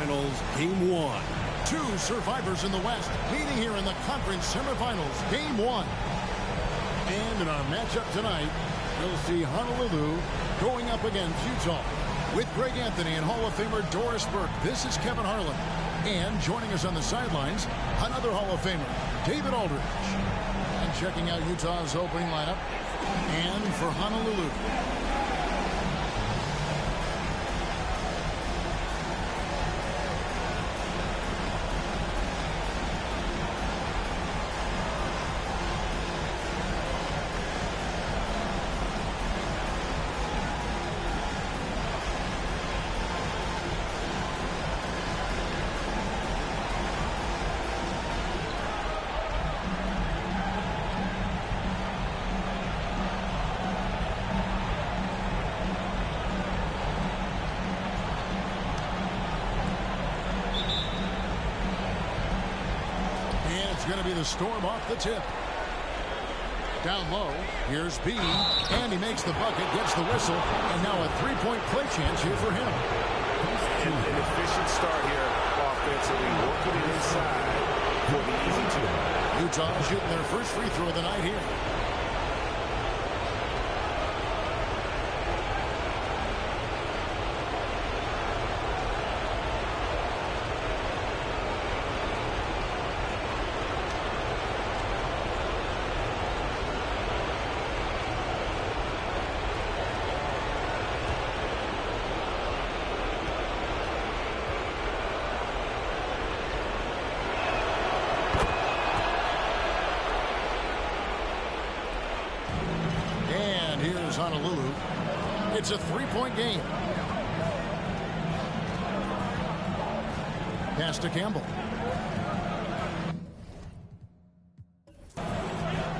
semifinals, Game 1. Two survivors in the West meeting here in the conference semifinals, Game 1. And in our matchup tonight, we'll see Honolulu going up against Utah. With Greg Anthony and Hall of Famer Doris Burke, this is Kevin Harlan. And joining us on the sidelines, another Hall of Famer, David Aldridge. And checking out Utah's opening lineup. And for Honolulu, going to be the Storm off the tip. Down low, here's B, and he makes the bucket, gets the whistle, and now a three-point play chance here for him. An efficient start here offensively, working it inside for the easy two. Utah shooting their first free throw of the night here. Honolulu. It's a three-point game. Pass to Campbell.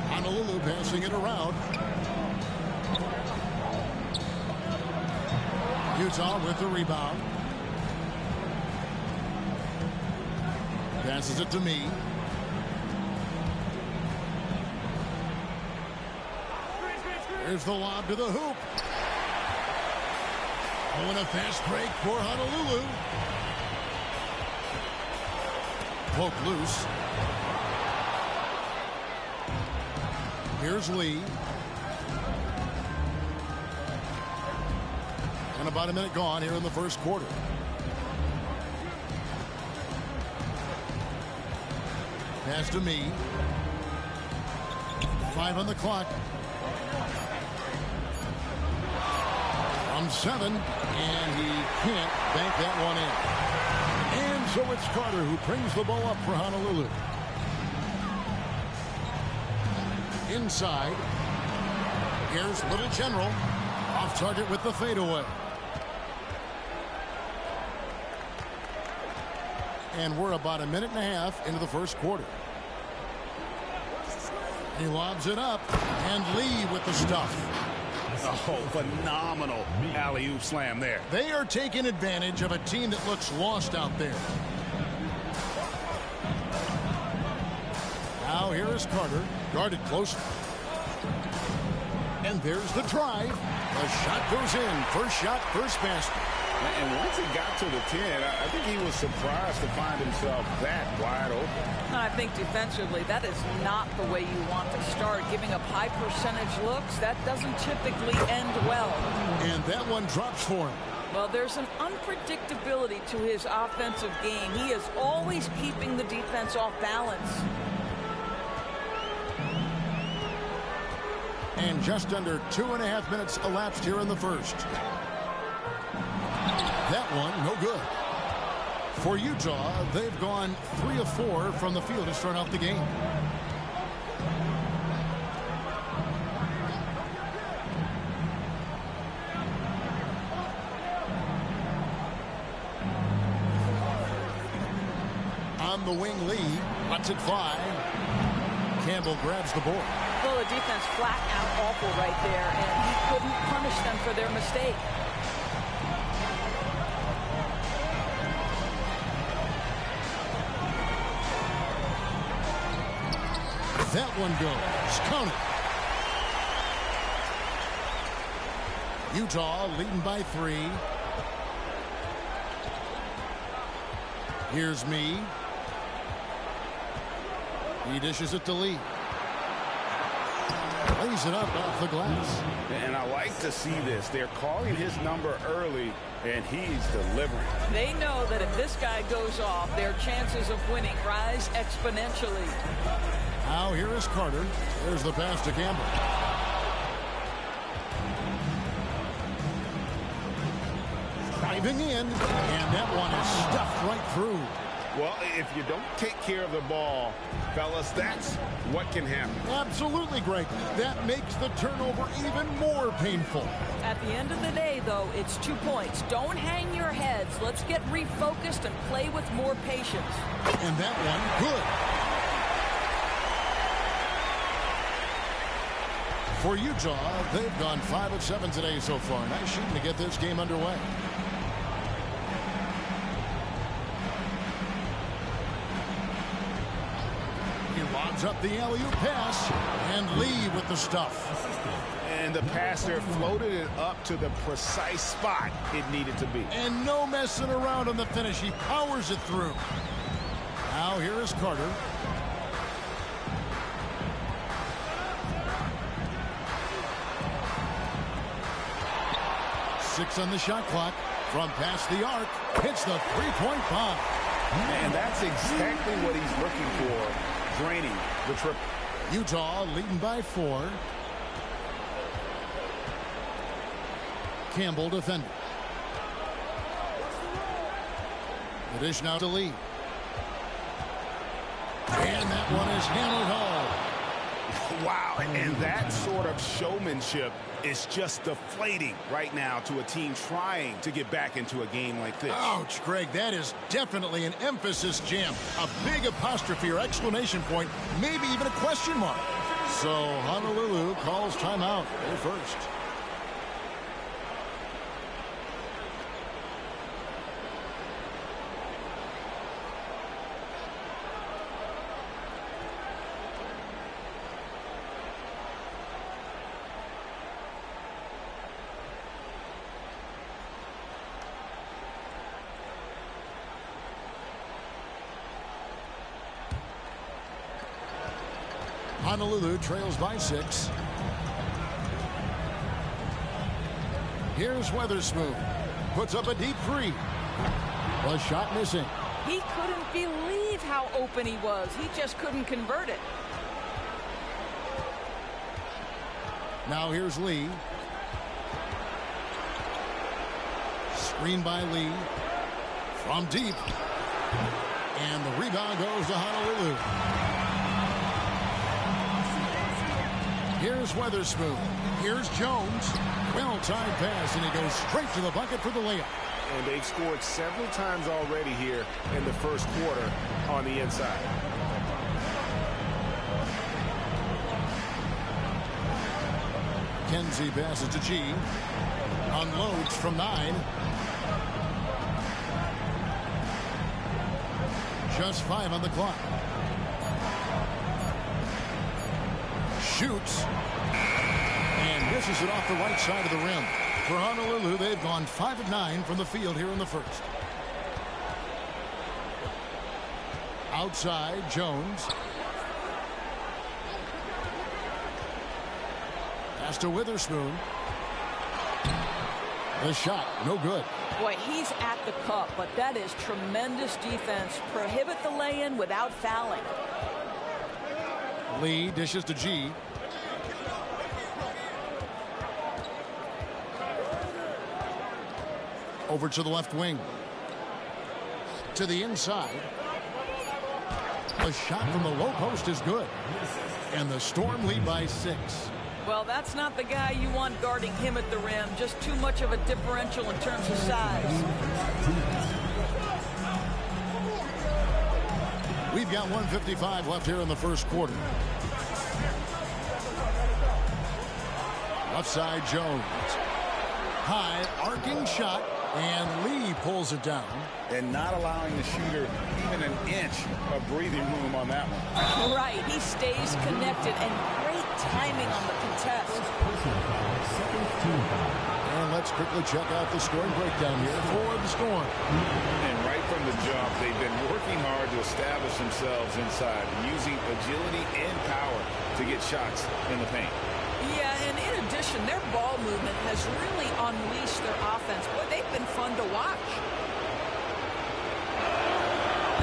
Honolulu passing it around. Utah with the rebound. Passes it to me. There's the lob to the hoop. Oh, and a fast break for Honolulu. Poke loose. Here's Lee. And about a minute gone here in the first quarter. Pass to me. 5 on the clock. From 7, and he can't bank that one in. And so it's Carter who brings the ball up for Honolulu. Inside. Here's Little General. Off target with the fadeaway. And we're about a minute and a half into the first quarter. He lobs it up, and Lee with the stuff. Oh, phenomenal alley-oop slam there. They are taking advantage of a team that looks lost out there. Now here is Carter, guarded closely. And there's the drive. The shot goes in. First shot, first basket. And once he got to the 10, I think he was surprised to find himself that wide open. I think defensively, that is not the way you want to start. Giving up high percentage looks, that doesn't typically end well. And that one drops for him. Well, there's an unpredictability to his offensive game. He is always keeping the defense off balance. And just under 2.5 minutes elapsed here in the first. That one, no good. For Utah, they've gone 3 of 4 from the field to start out the game. On the wing, Lee lets it fly. Campbell grabs the board. Well, the defense flat out awful right there, and he couldn't punish them for their mistake. That one goes. Count it. Utah leading by 3. Here's me. He dishes it to Lee. Lays it up off the glass. And I like to see this. They're calling his number early, and he's delivering. They know that if this guy goes off, their chances of winning rise exponentially. Now here is Carter. There's the pass to Campbell. Diving in, and that one is stuffed right through. Well, if you don't take care of the ball, fellas, that's what can happen. Absolutely, Greg. That makes the turnover even more painful. At the end of the day, though, it's 2 points. Don't hang your heads. Let's get refocused and play with more patience. And that one, good. For Utah, they've gone 5 of 7 today so far. Nice shooting to get this game underway. Up the alley-oop pass, and Lee with the stuff. And the passer floated it up to the precise spot it needed to be. And no messing around on the finish. He powers it through. Now here is Carter. Six on the shot clock. From past the arc, hits the three-point bomb. And that's exactly what he's looking for. Draining the triple. Utah leading by 4. Campbell defending. The dish now to Lee. And that one is hammered home. Wow, and that sort of showmanship is just deflating right now to a team trying to get back into a game like this. Ouch, Greg, that is definitely an emphasis jam. A big apostrophe or exclamation point, maybe even a question mark. So Honolulu calls timeout. They're first. Honolulu trails by 6. Here's Weatherspoon. Puts up a deep 3. The shot missing. He couldn't believe how open he was. He just couldn't convert it. Now here's Lee. Screen by Lee. From deep. And the rebound goes to Honolulu. Here's Weatherspoon. Here's Jones. Well-timed pass, and he goes straight to the bucket for the layup. And they've scored several times already here in the first quarter on the inside. Kenzie passes to G. Unloads from 9. Just 5 on the clock. Shoots. And misses it off the right side of the rim. For Honolulu, they've gone 5 of 9 from the field here in the first. Outside, Jones. Pass to Witherspoon. The shot, no good. Boy, he's at the cup, but that is tremendous defense. Prohibit the lay-in without fouling. Lee dishes to G. Over to the left wing. To the inside. The shot from the low post is good. And the Storm lead by 6. Well, that's not the guy you want guarding him at the rim. Just too much of a differential in terms of size. We've got 1:55 left here in the first quarter. Left side, Jones. High, arcing shot, and Lee pulls it down. And not allowing the shooter even an inch of breathing room on that one. Right, he stays connected, and great timing on the contest. And let's quickly check out the scoring breakdown here for the Storm. And right from the jump, they've been working hard to establish themselves inside, using agility and power to get shots in the paint. Yeah, and in addition, their ball movement has really unleashed their offense. Boy, they've been fun to watch.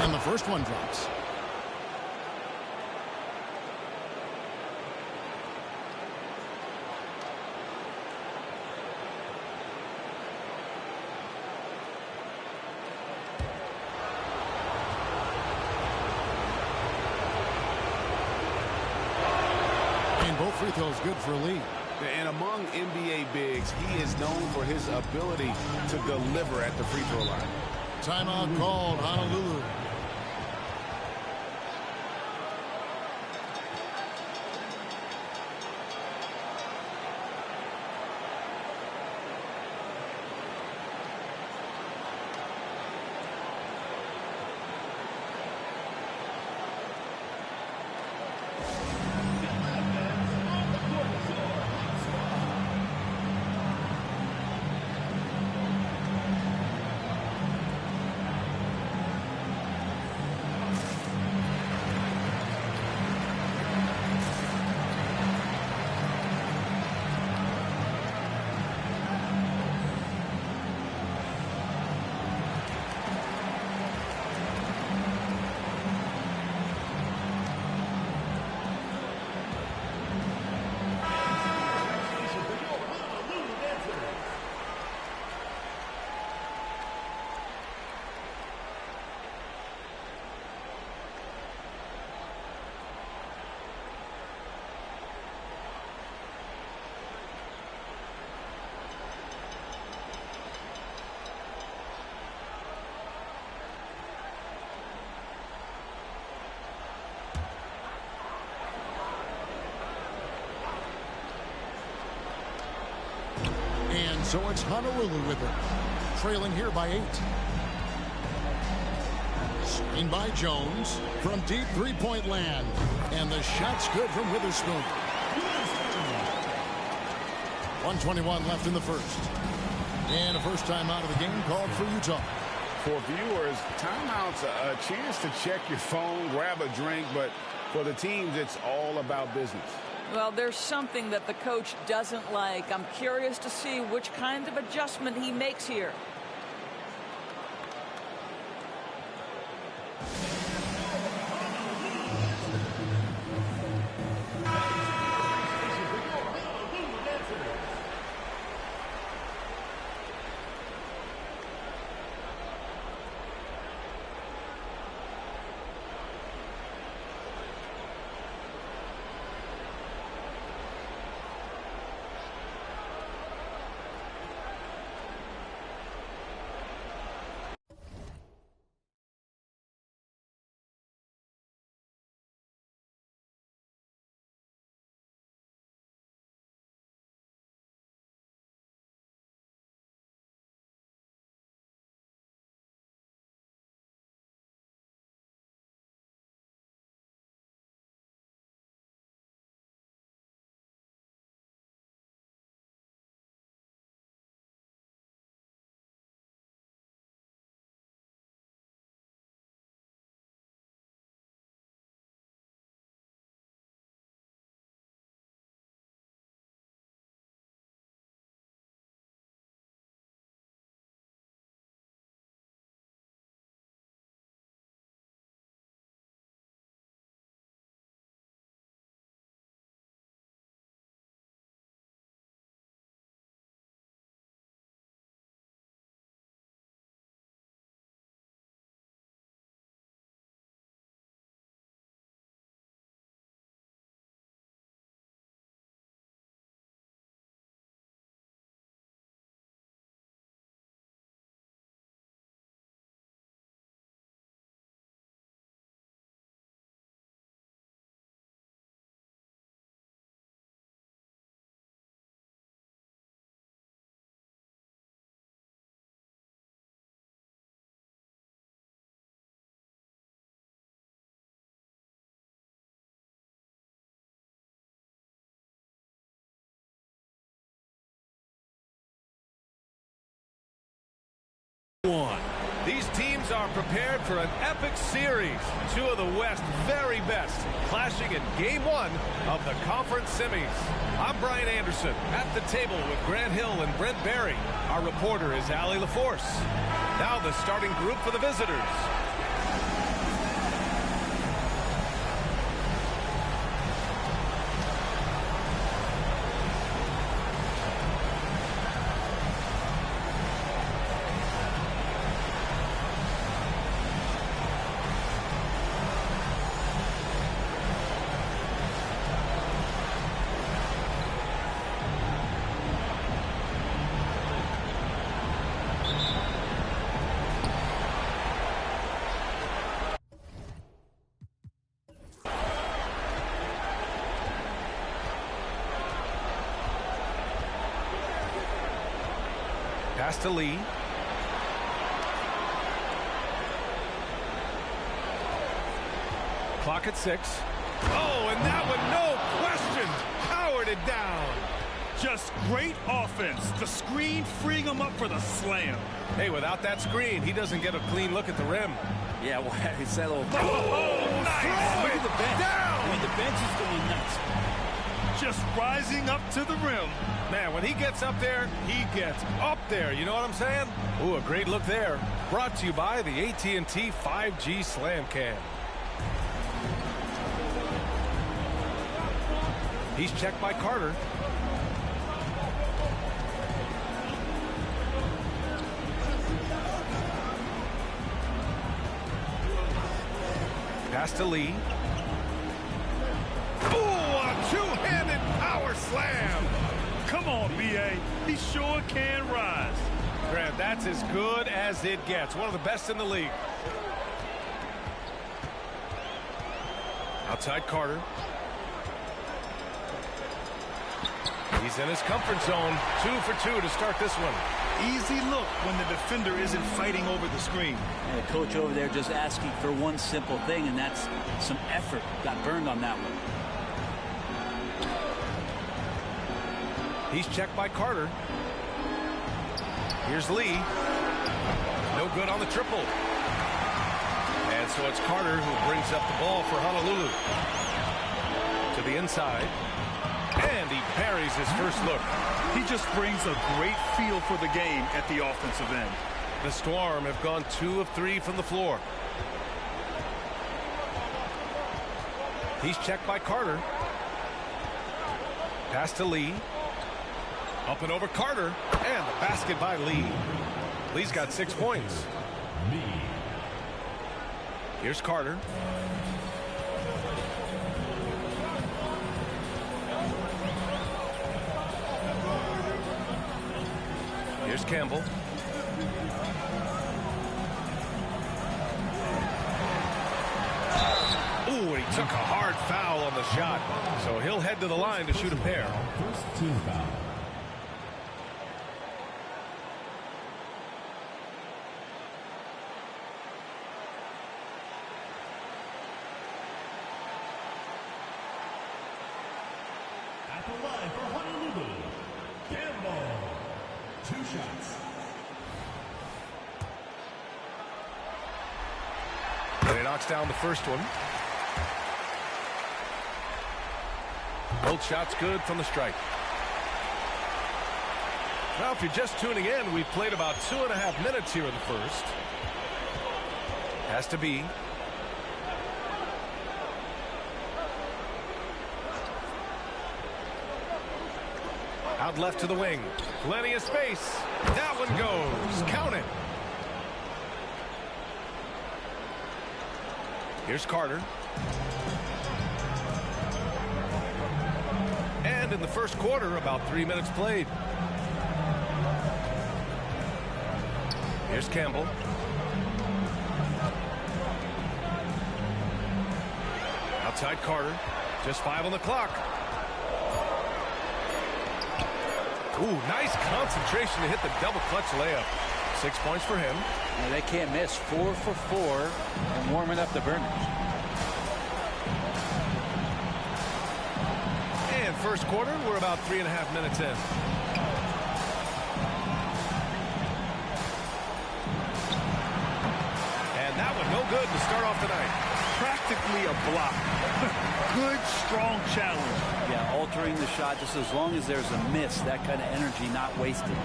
And the first one drops. Both free throws good for Lee. And among NBA bigs, he is known for his ability to deliver at the free throw line. Timeout called, Honolulu. And so it's Honolulu with it, trailing here by 8. Screen by Jones from deep three-point land. And the shot's good from Witherspoon. 1:21 left in the first. And a first time out of the game called for Utah. For viewers, timeout's a chance to check your phone, grab a drink, but for the teams, it's all about business. Well, there's something that the coach doesn't like. I'm curious to see which kind of adjustment he makes here. prepared for an epic series. Two of the West's very best clashing in Game 1 of the conference semis. I'm Brian Anderson at the table with Grant Hill and Brent Barry. Our reporter is Allie LaForce. Now the starting group for the visitors. Pass to Lee. Clock at 6. Oh, and that one, no question, powered it down. Just great offense. The screen freeing him up for the slam. Hey, without that screen, he doesn't get a clean look at the rim. Yeah, well, it's that little... Oh, nice! Look at the bench. Down! I mean, the bench is going nuts. Just rising up to the rim. Man, when he gets up there, he gets up there. You know what I'm saying? Ooh, a great look there. Brought to you by the AT&T 5G Slam Cam. He's checked by Carter. Pass to Lee. Ooh, a two-handed power slam. Come on, BA. He sure can rise. Grant, that's as good as it gets. One of the best in the league. Outside Carter. He's in his comfort zone. 2 for 2 to start this one. Easy look when the defender isn't fighting over the screen. And the coach over there just asking for one simple thing, and that's some effort. Got burned on that one. He's checked by Carter. Here's Lee. No good on the triple. And so it's Carter who brings up the ball for Honolulu. To the inside. And he parries his first look. He just brings a great feel for the game at the offensive end. The Storm have gone 2 of 3 from the floor. He's checked by Carter. Pass to Lee. Up and over Carter. And the basket by Lee. Lee's got 6 points. Here's Carter. Here's Campbell. Ooh, and he took a hard foul on the shot. So he'll head to the line to shoot a pair. First team foul. At the line for Honolulu, Campbell. 2 shots. And he knocks down the first one. Both shots good from the stripe. Now, if you're just tuning in, we've played about 2.5 minutes here in the first. Has to be. Out left to the wing. Plenty of space. That one goes. Count it. Here's Carter. And in the first quarter, about 3 minutes played. Here's Campbell. Outside Carter. Just 5 on the clock. Ooh, nice concentration to hit the double clutch layup. 6 points for him. Now, they can't miss. 4 for 4 and warming up the burners. And first quarter, we're about 3.5 minutes in. And to start off the night. Practically a block. Good, strong challenge. Yeah, altering the shot just as long as there's a miss. That kind of energy not wasted.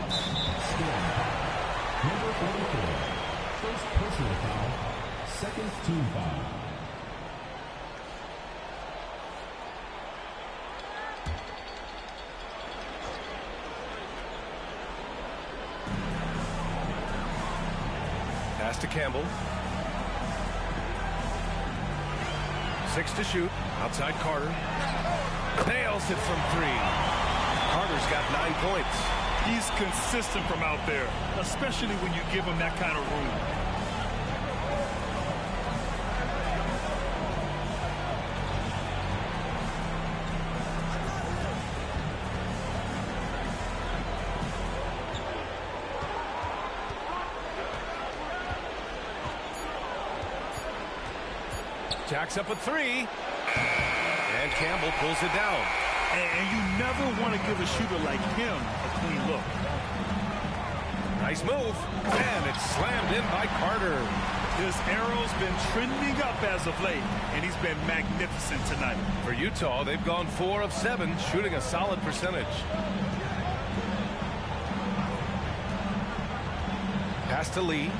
Number 44. First personal foul. Second team foul. Pass to Campbell. 6 to shoot. Outside Carter. Nails it from 3. Carter's got 9 points. He's consistent from out there, especially when you give him that kind of room. Jacks up a 3. And Campbell pulls it down. And you never want to give a shooter like him a clean look. Nice move. And it's slammed in by Carter. His arrow's been trending up as of late, and he's been magnificent tonight. For Utah, they've gone 4 of 7, shooting a solid percentage. Pass to Lee.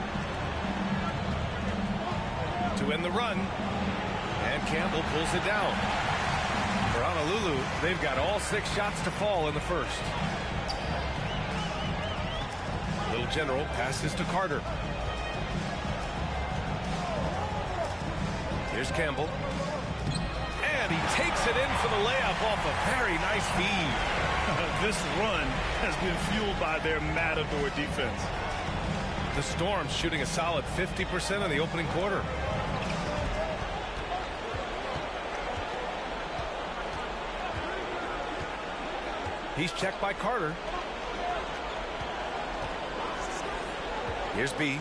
To end the run. And Campbell pulls it down. For Honolulu, they've got all 6 shots to fall in the first. Little General passes to Carter. Here's Campbell. And he takes it in for the layup off a very nice feed. This run has been fueled by their Matador defense. The Storm shooting a solid 50% in the opening quarter. He's checked by Carter. Here's B.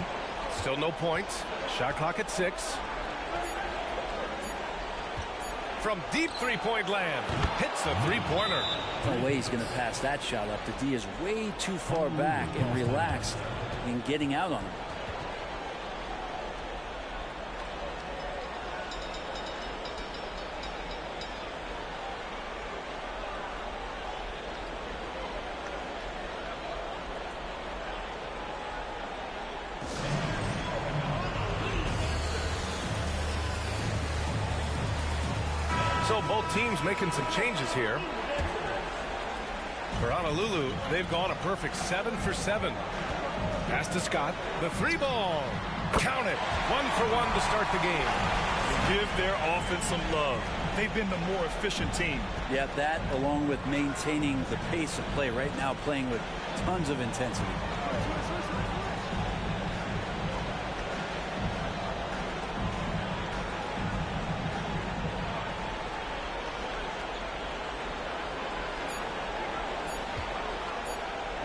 Still no points. Shot clock at 6. From deep three-point land. Hits a three-pointer. No way he's going to pass that shot up. The D is way too far back and relaxed in getting out on him. So both teams making some changes here. For Honolulu, they've gone a perfect 7 for 7. Pass to Scott. The 3-ball. Count it. 1 for 1 to start the game. Give their offense some love. They've been the more efficient team. Yeah, that along with maintaining the pace of play right now, playing with tons of intensity.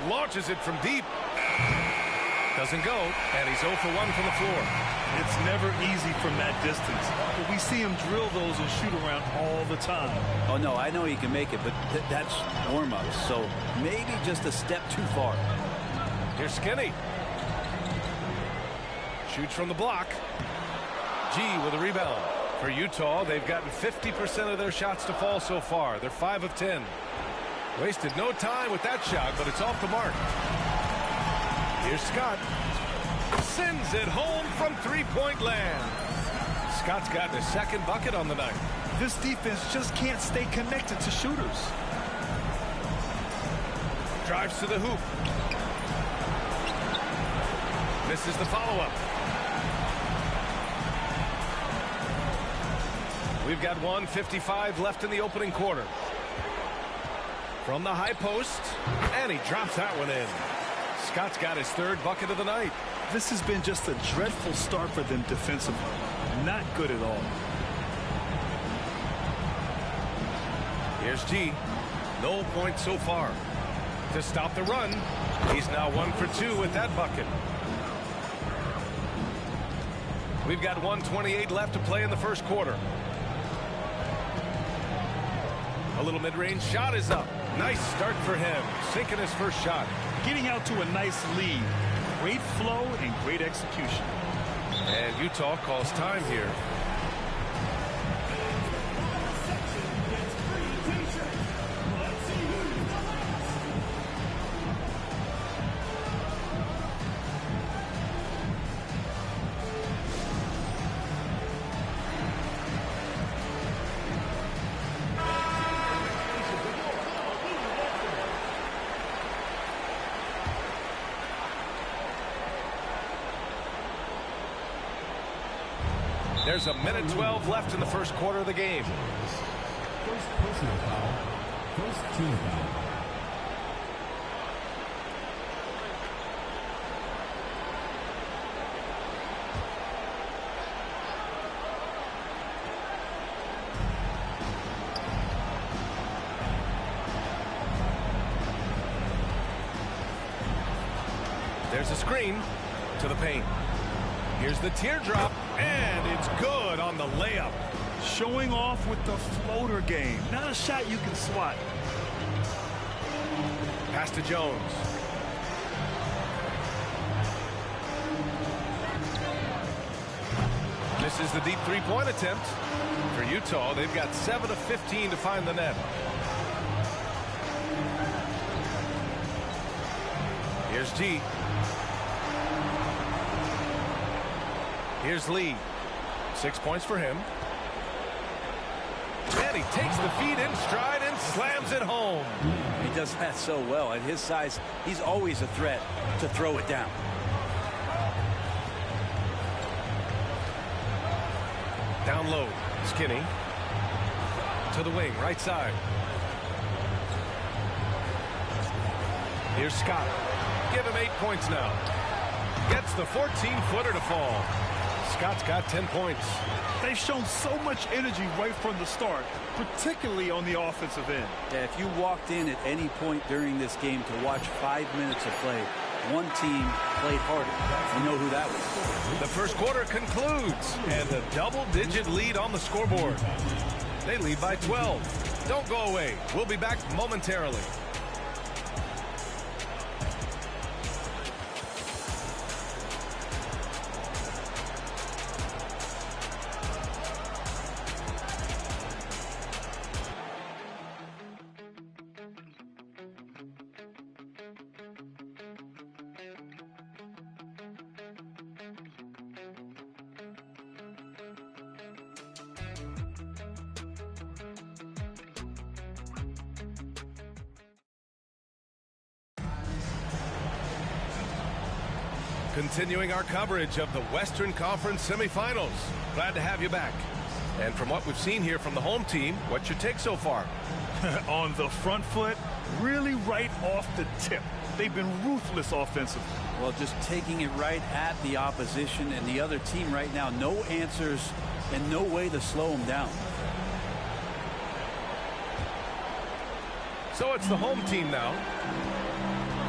Launches it from deep. Doesn't go, and he's 0 for 1 from the floor. It's never easy from that distance, but we see him drill those and shoot around all the time. Oh, no, I know he can make it, but that's warm-ups, so maybe just a step too far. Here's Skinny. Shoots from the block. G with a rebound. For Utah, they've gotten 50% of their shots to fall so far. They're 5 of 10. Wasted no time with that shot, but it's off the mark. Here's Scott. Sends it home from three-point land. Scott's gotten his second bucket on the night. This defense just can't stay connected to shooters. Drives to the hoop. Misses the follow-up. We've got 1:55 left in the opening quarter. From the high post, and he drops that one in. Scott's got his 3rd bucket of the night. This has been just a dreadful start for them defensively. Not good at all. Here's G. No points so far. To stop the run, he's now 1 for 2 with that bucket. We've got 1:28 left to play in the first quarter. A little mid-range shot is up. Nice start for him. Sinking his first shot. Getting out to a nice lead. Great flow and great execution. And Utah calls time here. There's a minute 12 left in the first quarter of the game. First personal foul. First team foul. There's a screen to the paint. Here's the teardrop, and it's good on the layup. Showing off with the floater game. Not a shot you can swat. Pass to Jones. This is the deep three-point attempt. For Utah, they've got 7 of 15 to find the net. Here's G. Here's Lee. 6 points for him. And he takes the feed in stride and slams it home. He does that so well. At his size, he's always a threat to throw it down. Down low, Skinny. To the wing, right side. Here's Scott. Give him 8 points now. Gets the 14-footer to fall. Scott's got 10 points. They've shown so much energy right from the start, particularly on the offensive end. Yeah, if you walked in at any point during this game to watch 5 minutes of play, one team played harder. You know who that was. The first quarter concludes, and a double-digit lead on the scoreboard. They lead by 12. Don't go away. We'll be back momentarily. Continuing our coverage of the Western Conference semifinals. Glad to have you back. And from what we've seen here from the home team, what's your take so far? On the front foot, really right off the tip. They've been ruthless offensively. Well, just taking it right at the opposition and the other team right now. No answers and no way to slow them down. So it's the home team now.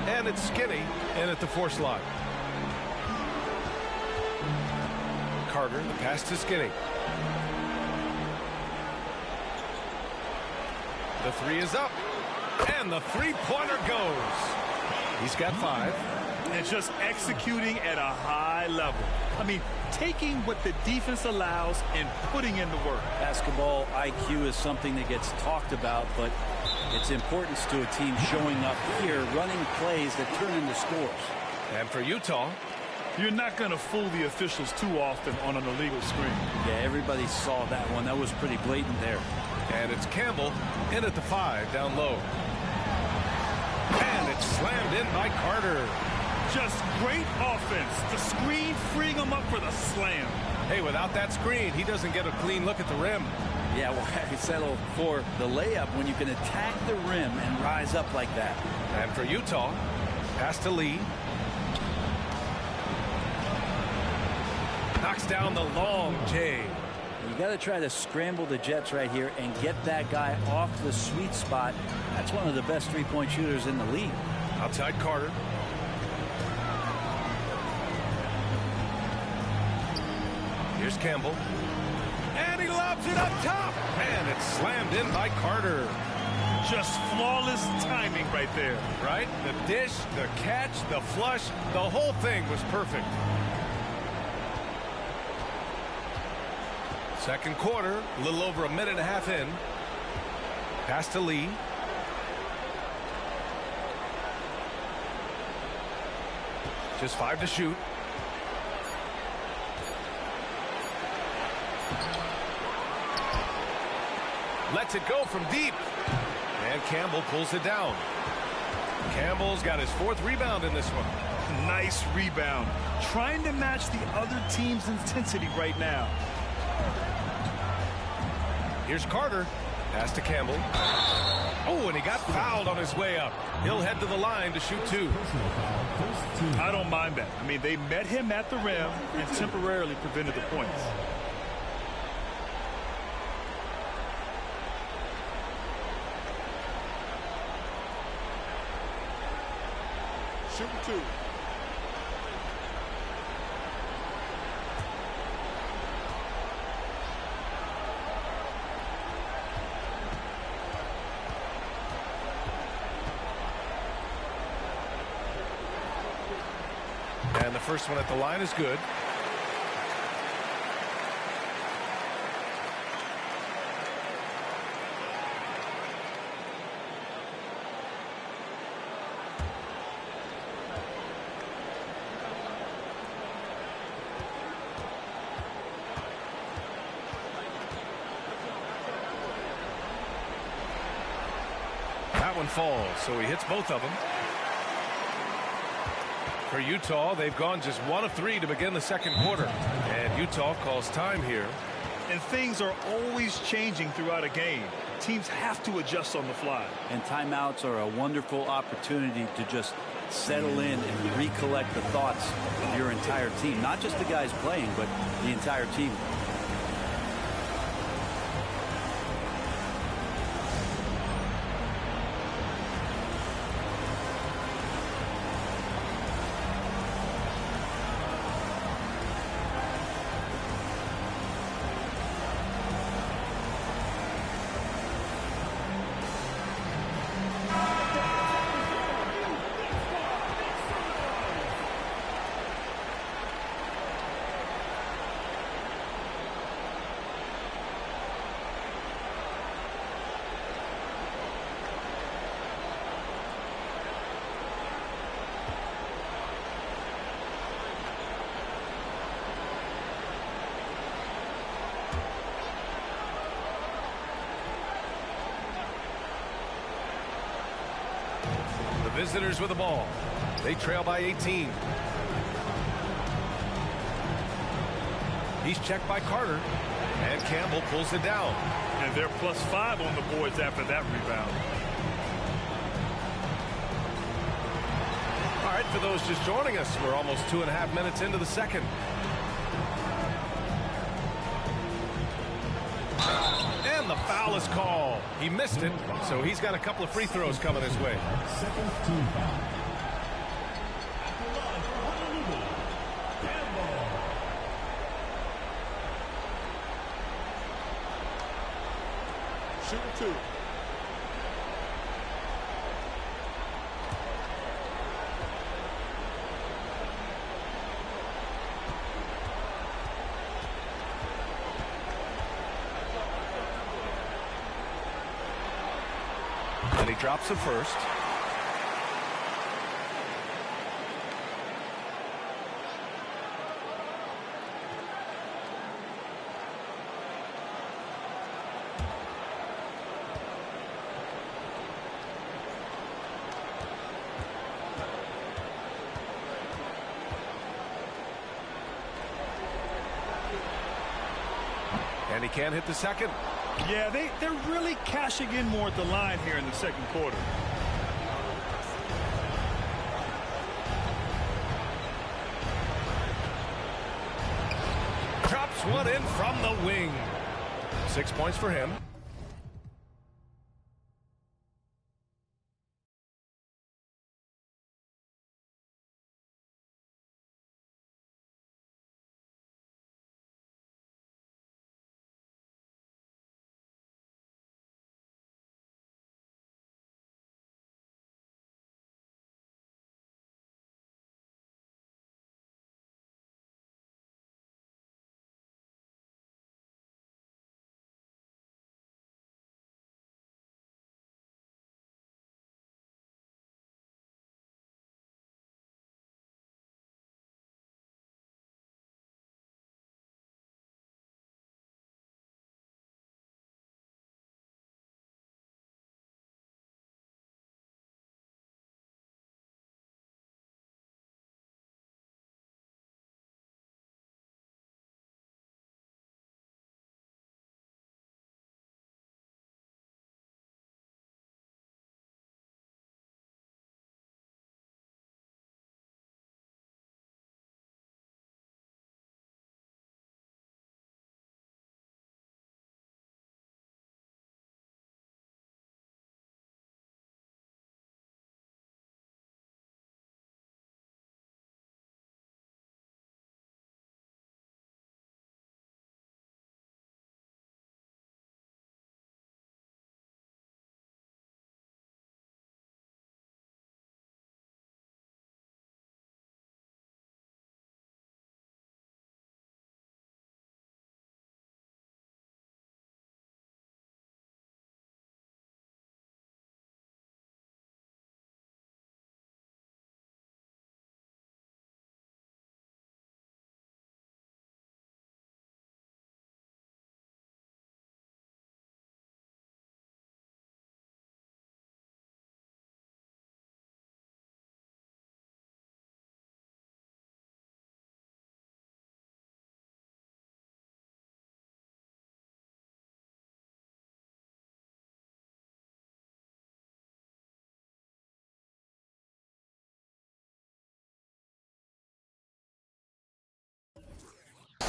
And it's Skinny in at the 4 slot. Carter, the pass to Skinny. The 3 is up. And the three-pointer goes. He's got 5. And just executing at a high level. I mean, taking what the defense allows and putting in the work. Basketball IQ is something that gets talked about, but its importance to a team showing up here, running plays that turn into scores. And for Utah, you're not going to fool the officials too often on an illegal screen. Yeah, everybody saw that one. That was pretty blatant there. And it's Campbell in at the 5 down low. And it's slammed in by Carter. Just great offense. The screen freeing him up for the slam. Hey, without that screen, he doesn't get a clean look at the rim. Yeah, well, he settled for the layup when you can attack the rim and rise up like that. And for Utah, pass to Lee. Knocks down the long J. You got to try to scramble the Jets right here and get that guy off the sweet spot. That's one of the best three-point shooters in the league. Outside Carter. Here's Campbell. And he lobs it up top. And it's slammed in by Carter. Just flawless timing right there. Right? The dish, the catch, the flush, the whole thing was perfect. Second quarter, a little over a minute and a half in. Pass to Lee. Just 5 to shoot. Lets it go from deep. And Campbell pulls it down. Campbell's got his 4th rebound in this one. Nice rebound. Trying to match the other team's intensity right now. Here's Carter. Pass to Campbell. Oh, and he got fouled on his way up. He'll head to the line to shoot 2. I don't mind that. I mean, they met him at the rim and temporarily prevented the points. Shooting 2. And the first one at the line is good. That one falls, so he hits both of them. For Utah, they've gone just 1 of 3 to begin the second quarter. And Utah calls time here. And things are always changing throughout a game. Teams have to adjust on the fly. And timeouts are a wonderful opportunity to just settle in and recollect the thoughts of your entire team. Not just the guys playing, but the entire team. Visitors with the ball. They trail by 18. He's checked by Carter. And Campbell pulls it down. And they're +5 on the boards after that rebound. All right, for those just joining us, we're almost 2.5 minutes into the second. And the foul is called. He missed it, so he's got a couple of free throws coming his way. Second team foul. Shooting 2. And he drops the first. And he can't hit the second. Yeah, they're really cashing in more at the line here in the second quarter. Drops one in from the wing. 6 points for him.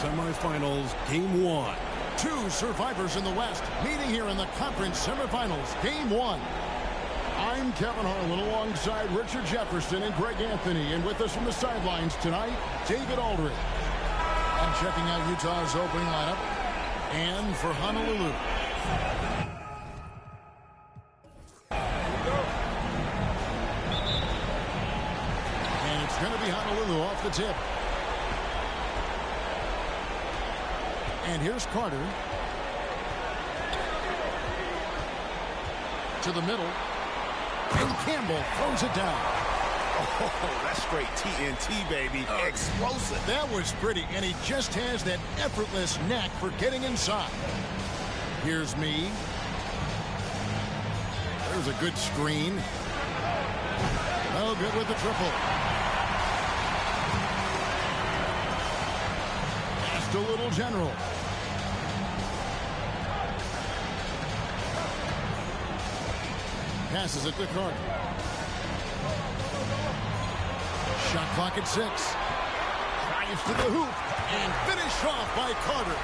Semifinals, Game 1. Two survivors in the West meeting here in the conference semifinals, Game 1. I'm Kevin Harlan alongside Richard Jefferson and Greg Anthony. And with us from the sidelines tonight, David Aldridge. And checking out Utah's opening lineup, and for Honolulu. And it's going to be Honolulu off the tip. And here's Carter. To the middle. And Campbell throws it down. Oh, that's straight TNT, baby. Explosive. That was pretty, and he just has that effortless knack for getting inside. Here's me. There's a good screen. Oh, good with the triple. Just a little general. Passes it to Carter. Shot clock at 6. Drives to the hoop and finished off by Carter.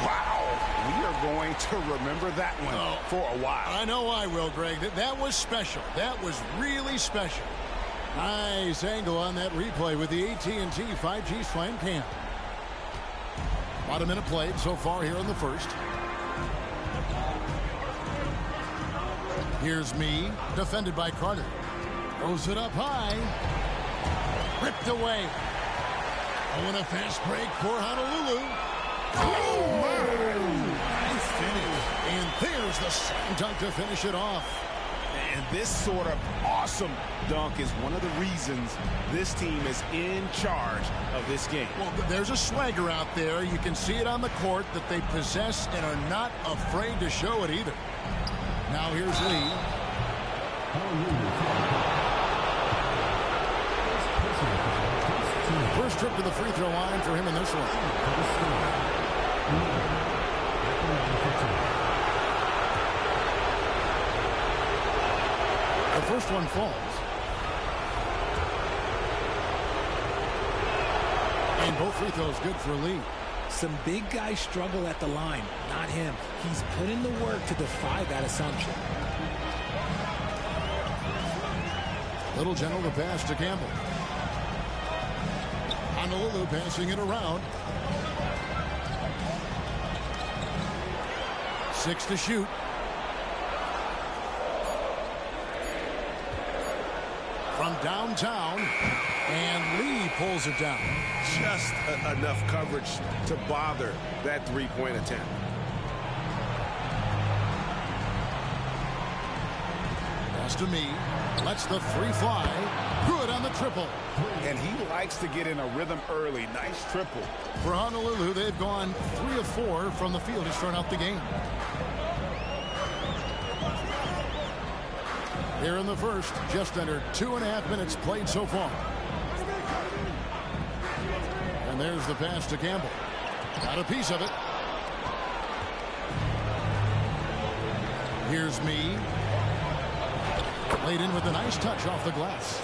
Wow. We are going to remember that one for a while. I know I will, Greg. That was special. That was really special. Nice angle on that replay with the AT&T 5G Slam Cam. About a minute played so far here in the first. Here's me, defended by Carter. Throws it up high. Ripped away. Oh, and a fast break for Honolulu. Oh, my. Nice finish. And there's the slam dunk to finish it off. And this sort of awesome dunk is one of the reasons this team is in charge of this game. Well, there's a swagger out there. You can see it on the court that they possess and are not afraid to show it either. Now here's Lee. First trip to the free throw line for him in this one. The first one falls. And both free throws good for Lee. Some big guys struggle at the line, not him. He's put in the work to defy that assumption. Little general the pass to Campbell. Honolulu passing it around. 6 to shoot. From downtown, and Lee pulls it down. Just enough coverage to bother that three-point attempt. Pass to me. Lets the three fly. Good on the triple. And he likes to get in a rhythm early. Nice triple. For Honolulu, they've gone 3 of 4 from the field to start out the game. Here in the first, just under 2.5 minutes played so far. And there's the pass to Campbell. Got a piece of it. Here's me. Laid in with a nice touch off the glass.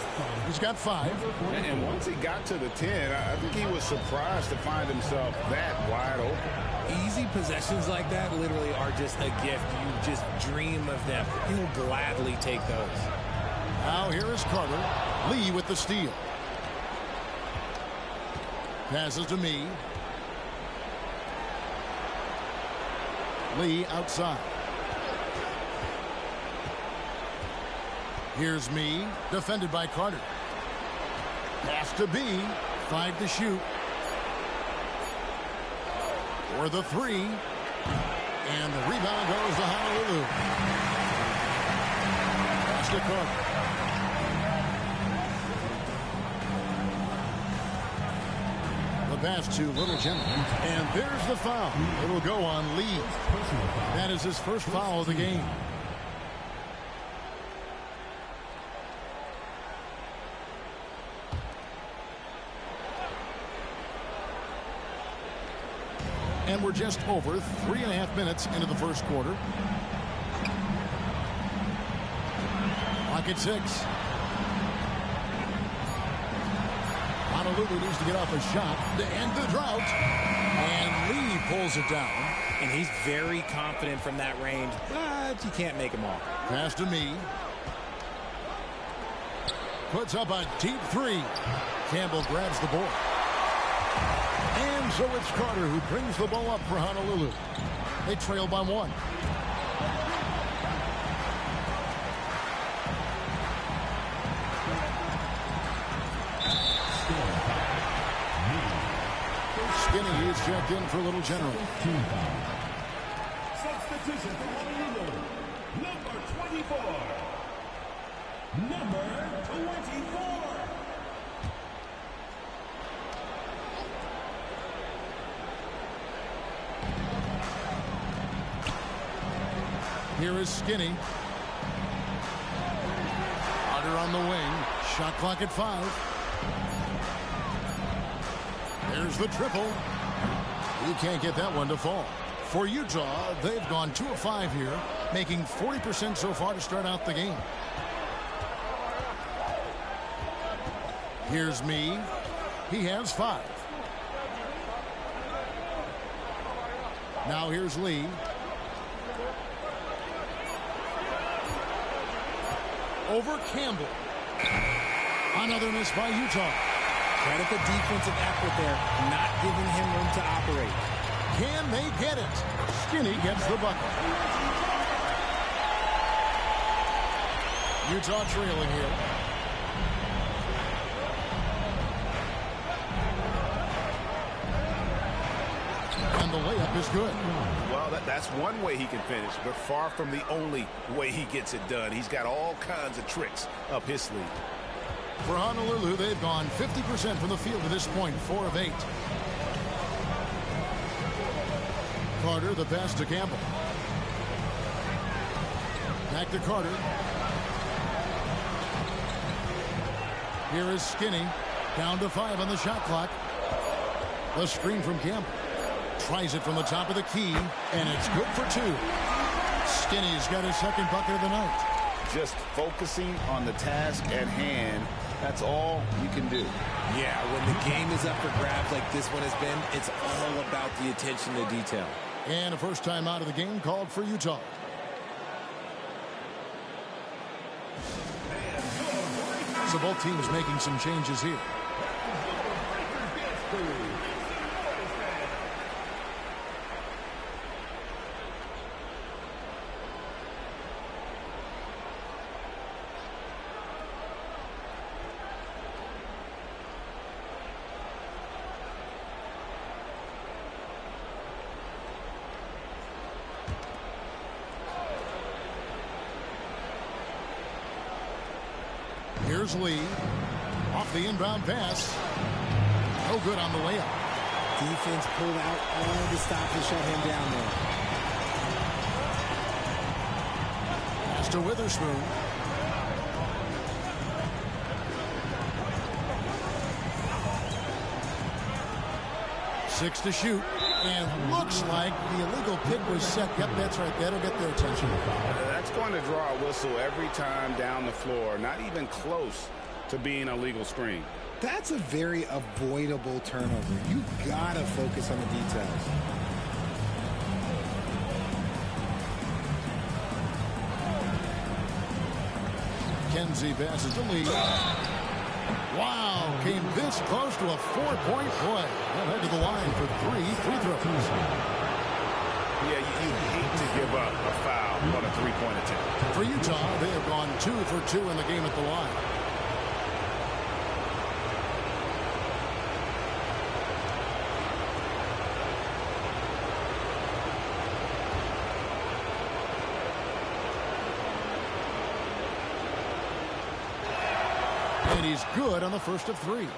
He's got 5. And once he got to the 10, I think he was surprised to find himself that wide open. Easy possessions like that literally are just a gift. You just dream of them. He'll gladly take those. Now here is Carter. Lee with the steal. Passes to me. Lee outside. Here's me, defended by Carter. Pass to B, 5 to shoot. For the 3. And the rebound goes to Honolulu. Pass to Carter. The pass to Little General. And there's the foul. It'll go on Lee. That is his first foul of the game. And we're just over 3.5 minutes into the first quarter. Clock at 6. Honolulu needs to get off a shot to end the drought. And Lee pulls it down. And he's very confident from that range, but you can't make him all. Pass to me. Puts up a deep three. Campbell grabs the board. And so it's Carter who brings the ball up for Honolulu. They trail by 1. Skinny is checked in for Little General. Substitution for Honolulu. Number 24. Number 24. Here is Skinny. Carter on the wing. Shot clock at 5. There's the triple. He can't get that one to fall. For Utah, they've gone 2 of 5 here, making 40% so far to start out the game. Here's me. He has 5. Now here's Lee. Over Campbell. Another miss by Utah. Credit the defensive effort there, not giving him room to operate. Can they get it? Skinny gets the bucket. Utah trailing here. And the layup is good. Well, that's one way he can finish, but far from the only way he gets it done. He's got all kinds of tricks up his sleeve. For Honolulu, they've gone 50% from the field to this point, 4 of 8. Carter, the pass to Campbell. Back to Carter. Here is Skinny. Down to 5 on the shot clock. The screen from Campbell. Tries it from the top of the key, and it's good for 2. Skinny's got his second bucket of the night. Just focusing on the task at hand. That's all you can do. Yeah, when the game is up for grabs like this one has been, it's all about the attention to detail. And a first time out of the game called for Utah. So both teams making some changes here. Here's Lee. Off the inbound pass. No good on the layup. Defense pulled out all the stops to shut him down there. Pass to Witherspoon. Six to shoot. And looks like the illegal pick was set. Yep, that's right. That'll get their attention. That's going to draw a whistle every time down the floor. Not even close to being a legal screen. That's a very avoidable turnover. You gotta focus on the details. Kenzie passes to Lee. Wow, came this close to a 4-point play. Well, head to the line for 3 free throws. Yeah, you hate to give up a foul on a three-point attempt. For Utah, they have gone 2 for 2 in the game at the line. And he's good on the first of 3.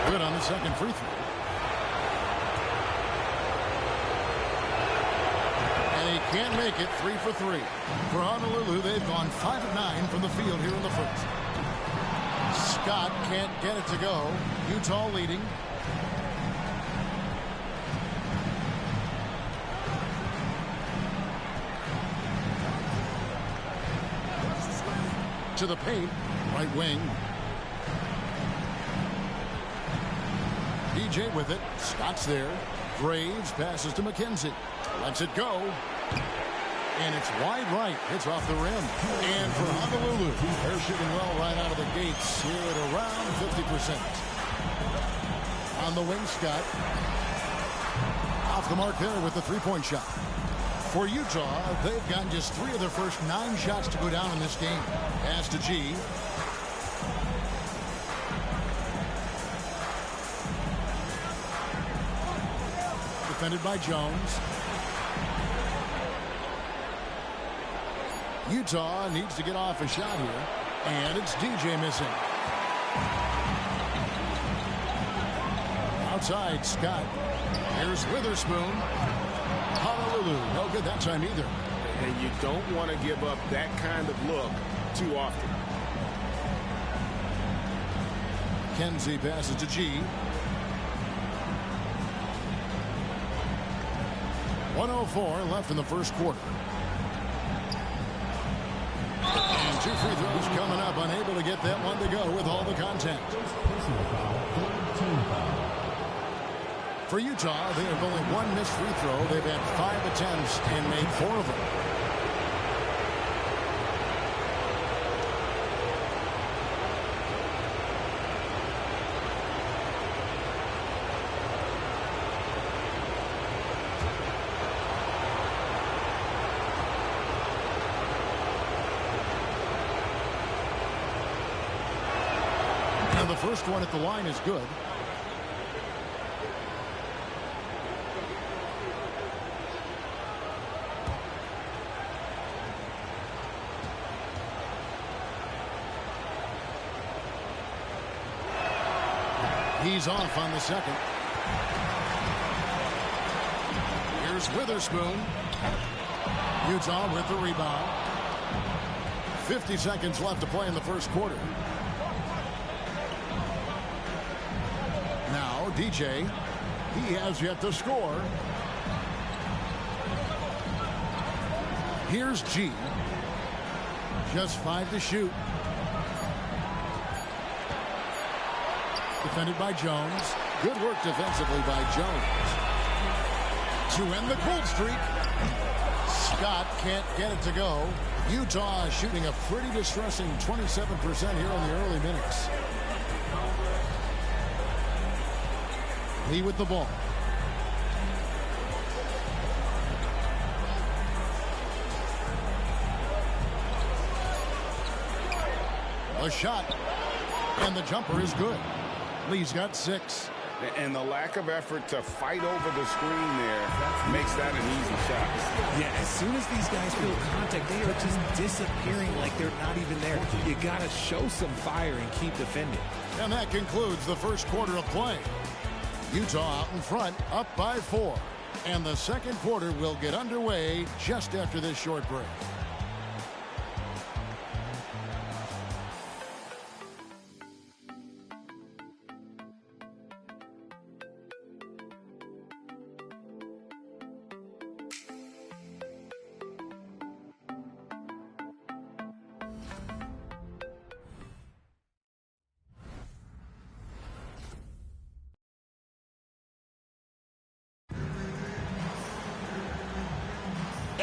Good on the second free throw. And he can't make it. 3 for 3. For Honolulu, they've gone 5 of 9 from the field here in the first. Scott can't get it to go. Utah leading. to the paint. Right wing. DJ with it. Scott's there. Graves passes to McKenzie. Lets it go. And it's wide right. It's off the rim. And for Honolulu, they're shooting well right out of the gates here at around 50%. On the wing, Scott. Off the mark there with the three-point shot. For Utah, they've gotten just 3 of their first 9 shots to go down in this game. Pass to G. Defended by Jones. Utah needs to get off a shot here. And it's DJ missing. Outside, Scott. Here's Witherspoon. Honolulu, no good that time either. And you don't want to give up that kind of look too often. Kenzie passes to G. 1:04 left in the first quarter. And 2 free throws coming up. Unable to get that one to go with all the contact. Personal foul, third team foul. For Utah, they have only 1 missed free throw. They've had 5 attempts and made 4 of them. And the first one at the line is good. He's off on the second. Here's Witherspoon. Utah with the rebound. 50 seconds left to play in the first quarter. Now DJ. He has yet to score. Here's G. Just 5 to shoot. Defended by Jones. Good work defensively by Jones. To end the cold streak. Scott can't get it to go. Utah shooting a pretty distressing 27% here in the early minutes. Lee with the ball. A shot. And the jumper is good. Lee's got 6. And the lack of effort to fight over the screen there makes that an easy shot. Yeah, as soon as these guys feel contact, they are just disappearing like they're not even there. You got to show some fire and keep defending. And that concludes the first quarter of play. Utah out in front, up by 4. And the second quarter will get underway just after this short break.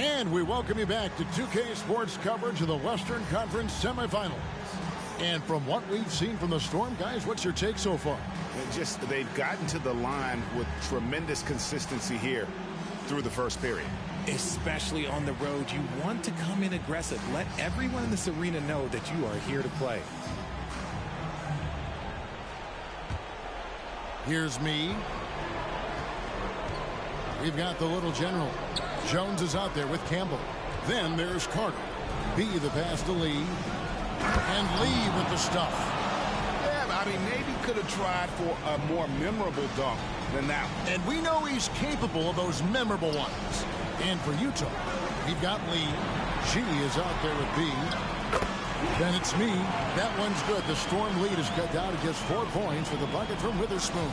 And we welcome you back to 2K Sports coverage of the Western Conference semifinals. And from what we've seen from the Storm, guys, what's your take so far? They've gotten to the line with tremendous consistency here through the first period. Especially on the road, you want to come in aggressive. Let everyone in this arena know that you are here to play. Here's me. We've got the little general. Jones is out there with Campbell. Then there's Carter. B the pass to Lee. And Lee with the stuff. Yeah, I mean, maybe could have tried for a more memorable dunk than that one. And we know he's capable of those memorable ones. And for Utah, we've got Lee. G is out there with B. Then it's me. That one's good. The Storm lead is cut down to just 4 points with a bucket from Witherspoon.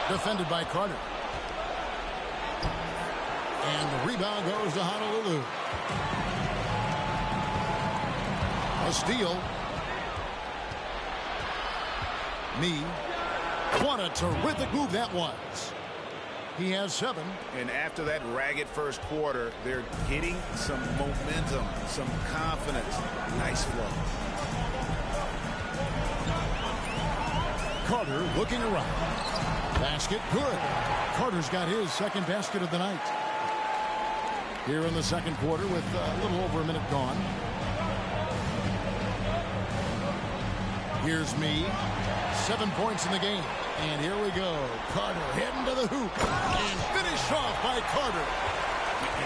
Defended by Carter. And the rebound goes to Honolulu. A steal. What a terrific move that was. He has 7. And after that ragged first quarter, they're getting some momentum, some confidence. Nice flow. Carter looking around. Basket good. Carter's got his second basket of the night. Here in the second quarter with a little over a minute gone. Here's me. 7 points in the game. And here we go. Carter heading to the hoop. And finished off by Carter.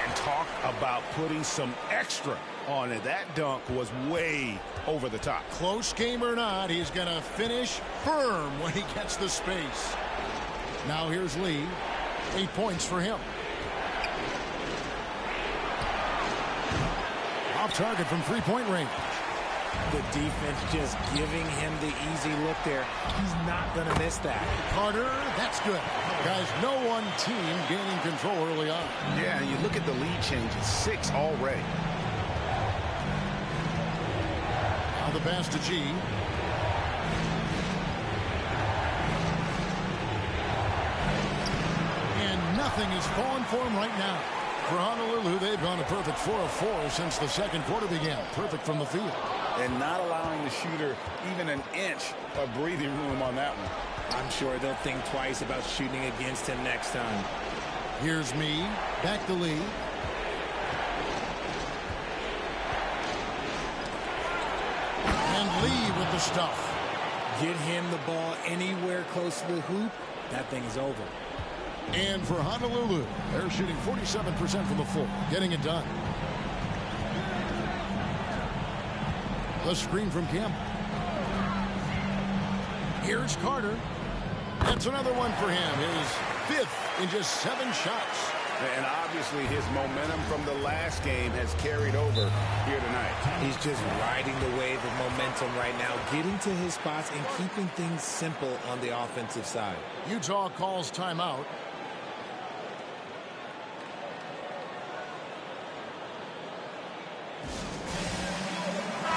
And talk about putting some extra on it. That dunk was way over the top. Close game or not, he's going to finish firm when he gets the space. Now here's Lee. 8 points for him. Off target from three-point range. The defense just giving him the easy look there. He's not going to miss that. Carter, that's good. Guys, no one team gaining control early on. Yeah, and you look at the lead changes. 6 already. Now the pass to G. And nothing is falling for him right now. For Honolulu, they've gone a perfect 4 of 4 since the second quarter began. Perfect from the field. And not allowing the shooter even an inch of breathing room on that one. I'm sure they'll think twice about shooting against him next time. Here's me. Back to Lee. And Lee with the stuff. Get him the ball anywhere close to the hoop. That thing is over. And for Honolulu, they're shooting 47% from the floor. Getting it done. The screen from Campbell. Here's Carter. That's another one for him. His 5th in just 7 shots. And obviously his momentum from the last game has carried over here tonight. He's just riding the wave of momentum right now, getting to his spots and keeping things simple on the offensive side. Utah calls timeout.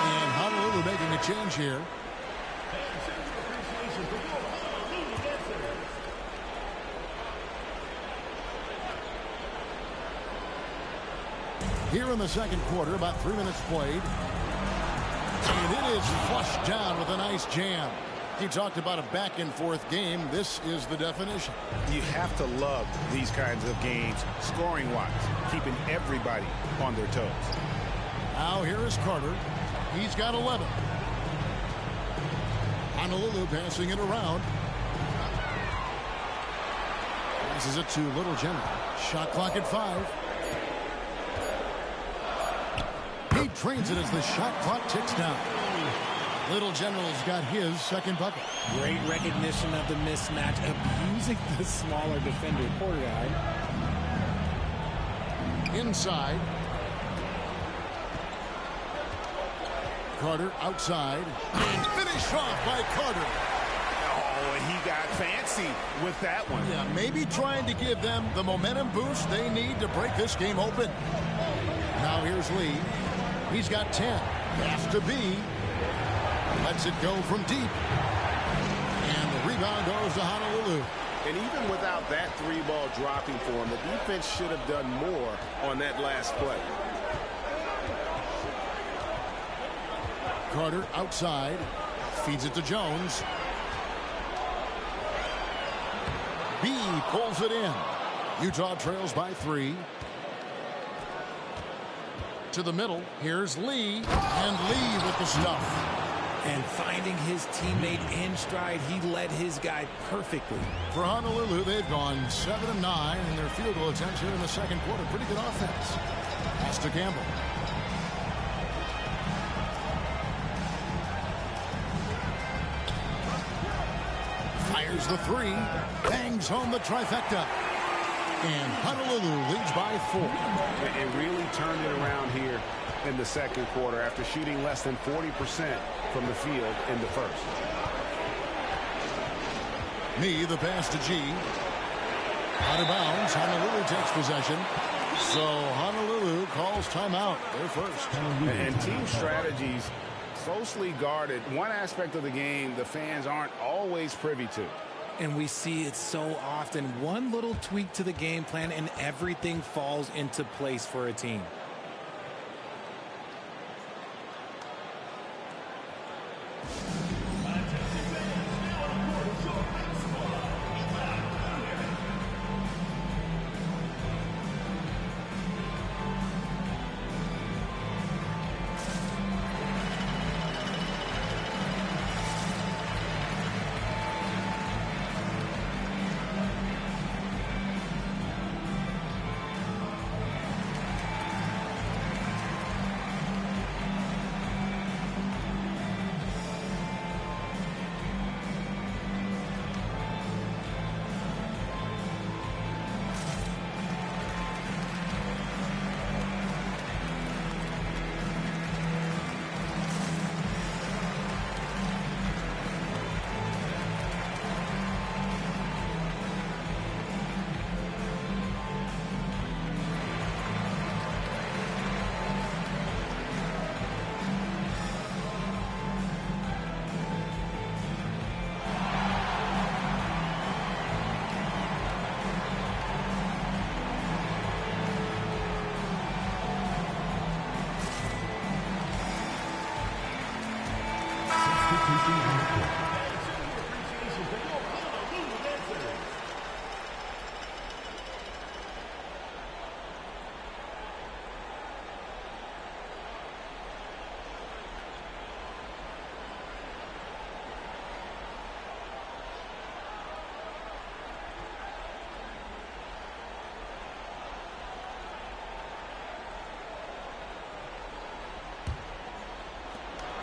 And Honolulu making a change here. Here in the second quarter, about 3 minutes played. And it is flushed down with a nice jam. He talked about a back-and-forth game. This is the definition. You have to love these kinds of games, scoring-wise, keeping everybody on their toes. Now here is Carter. He's got 11. Honolulu passing it around. Passes it to Little General. Shot clock at 5. He trains it as the shot clock ticks down. Little General's got his second bucket. Great recognition of the mismatch, abusing the smaller defender. Poor guy. Inside. Carter outside. And finished off by Carter. Oh, and he got fancy with that one. Yeah, maybe trying to give them the momentum boost they need to break this game open. Now here's Lee. He's got 10. Has to be. Lets it go from deep. And the rebound goes to Honolulu. And even without that 3-ball dropping for him, the defense should have done more on that last play. Carter outside. Feeds it to Jones. B pulls it in. Utah trails by 3. To the middle. Here's Lee. And Lee with the stuff. And finding his teammate in stride, he led his guy perfectly. For Honolulu, they've gone 7 of 9 in their field goal attempts here in the second quarter. Pretty good offense. Pass to Campbell. Fires the 3. Bangs home the trifecta. And Honolulu leads by 4. It really turned it around here in the second quarter after shooting less than 40% from the field in the first. Me, the pass to G. Out of bounds. Honolulu takes possession. So Honolulu calls timeout. They're first. And team strategies closely guarded. One aspect of the game the fans aren't always privy to. And we see it so often. One little tweak to the game plan and everything falls into place for a team.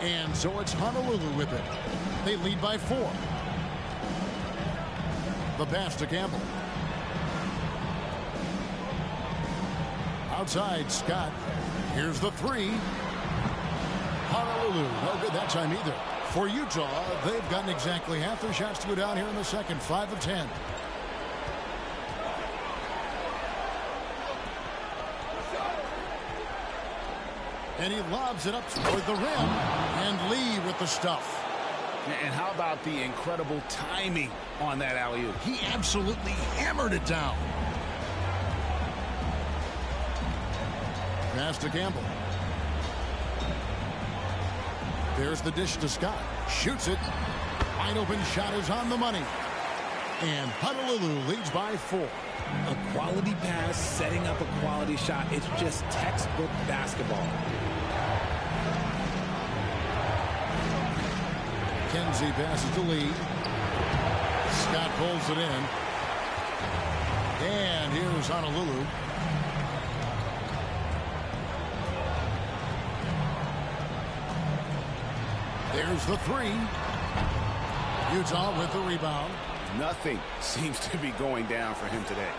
And so it's Honolulu with it. They lead by 4. The pass to Campbell. Outside, Scott. Here's the 3. Honolulu, no good that time either. For Utah, they've gotten exactly half their shots to go down here in the second, 5 of 10. And he lobs it up toward the rim. And Lee with the stuff. And how about the incredible timing on that alley-oop? He absolutely hammered it down. Pass to Campbell. There's the dish to Scott. Shoots it. Wide open shot is on the money. And Honolulu leads by 4. A quality pass, setting up a quality shot. It's just textbook basketball. Kenzie passes to Lee. Scott pulls it in. And here's Honolulu. There's the 3. Utah with the rebound. Nothing seems to be going down for him today.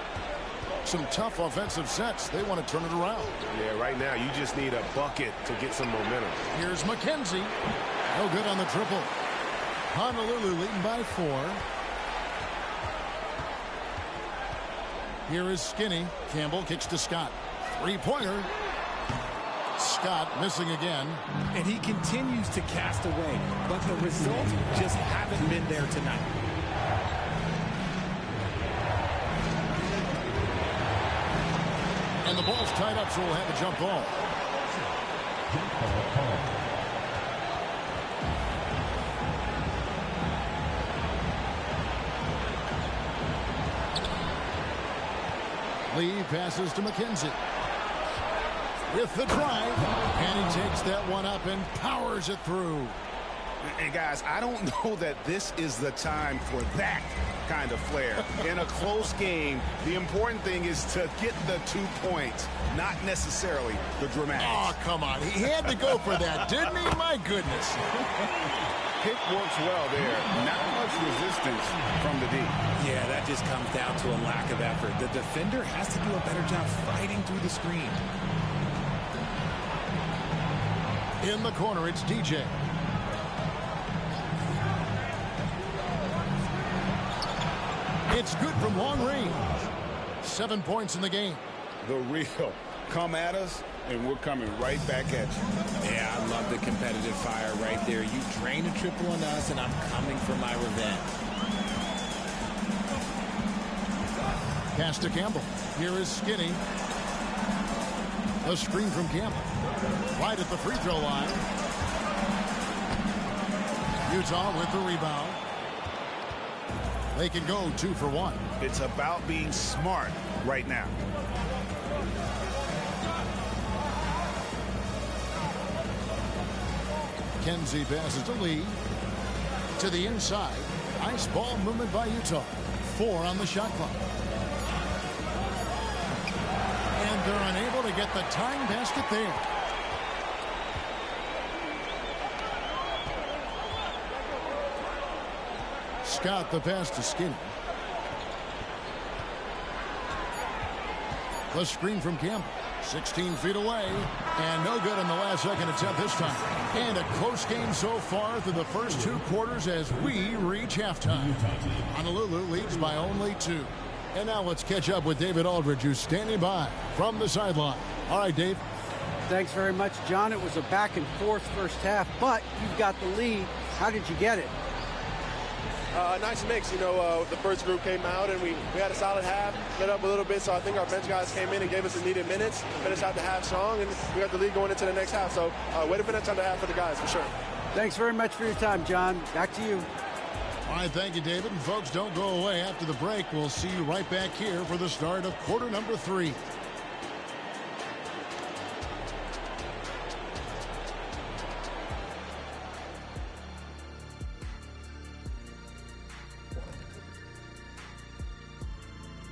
Some tough offensive sets. They want to turn it around. Yeah, right now you just need a bucket to get some momentum. Here's McKenzie. No good on the triple. Honolulu leading by 4. Here is Skinny. Campbell kicks to Scott. 3-pointer. Scott missing again. And he continues to cast away, but the results just haven't been there tonight. And the ball's tied up, so we'll have a jump ball. Lee passes to McKenzie. With the drive, and he takes that one up and powers it through. And guys, I don't know that this is the time for that kind of flair. In a close game, the important thing is to get the 2 points, not necessarily the dramatics. Oh, come on. He had to go for that, didn't he? My goodness. Pick works well there. Not much resistance from the D. Yeah, that just comes down to a lack of effort. The defender has to do a better job fighting through the screen. In the corner, it's DJ. It's good from long range. 7 points in the game. the real. Come at us, and we're coming right back at you. Yeah, I love the competitive fire right there. You drain a triple on us, and I'm coming for my revenge. Pass to Campbell. Here is Skinny. A screen from Campbell. Right at the free throw line. Utah with the rebound. They can go 2 for 1. It's about being smart right now. Kenzie passes to Lee. To the inside. Nice ball movement by Utah. 4 on the shot clock. And they're unable to get the tying basket there. Scott the pass to Skinny. The screen from Campbell. 16 feet away. And no good in the last second attempt this time. And a close game so far through the first 2 quarters as we reach halftime. Honolulu leads by only 2. And now let's catch up with David Aldridge, who's standing by from the sideline. All right, Dave. Thanks very much, John. It was a back and forth first half, but you've got the lead. How did you get it? Nice mix. You know, the first group came out and we had a solid half, lit up a little bit. So I think our bench guys came in and gave us the needed minutes, finished out the half strong, and we got the lead going into the next half. So way to finish on the half for the guys, for sure. Thanks very much for your time, John. Back to you. All right, thank you, David. And folks, don't go away. After the break, we'll see you right back here for the start of quarter number 3.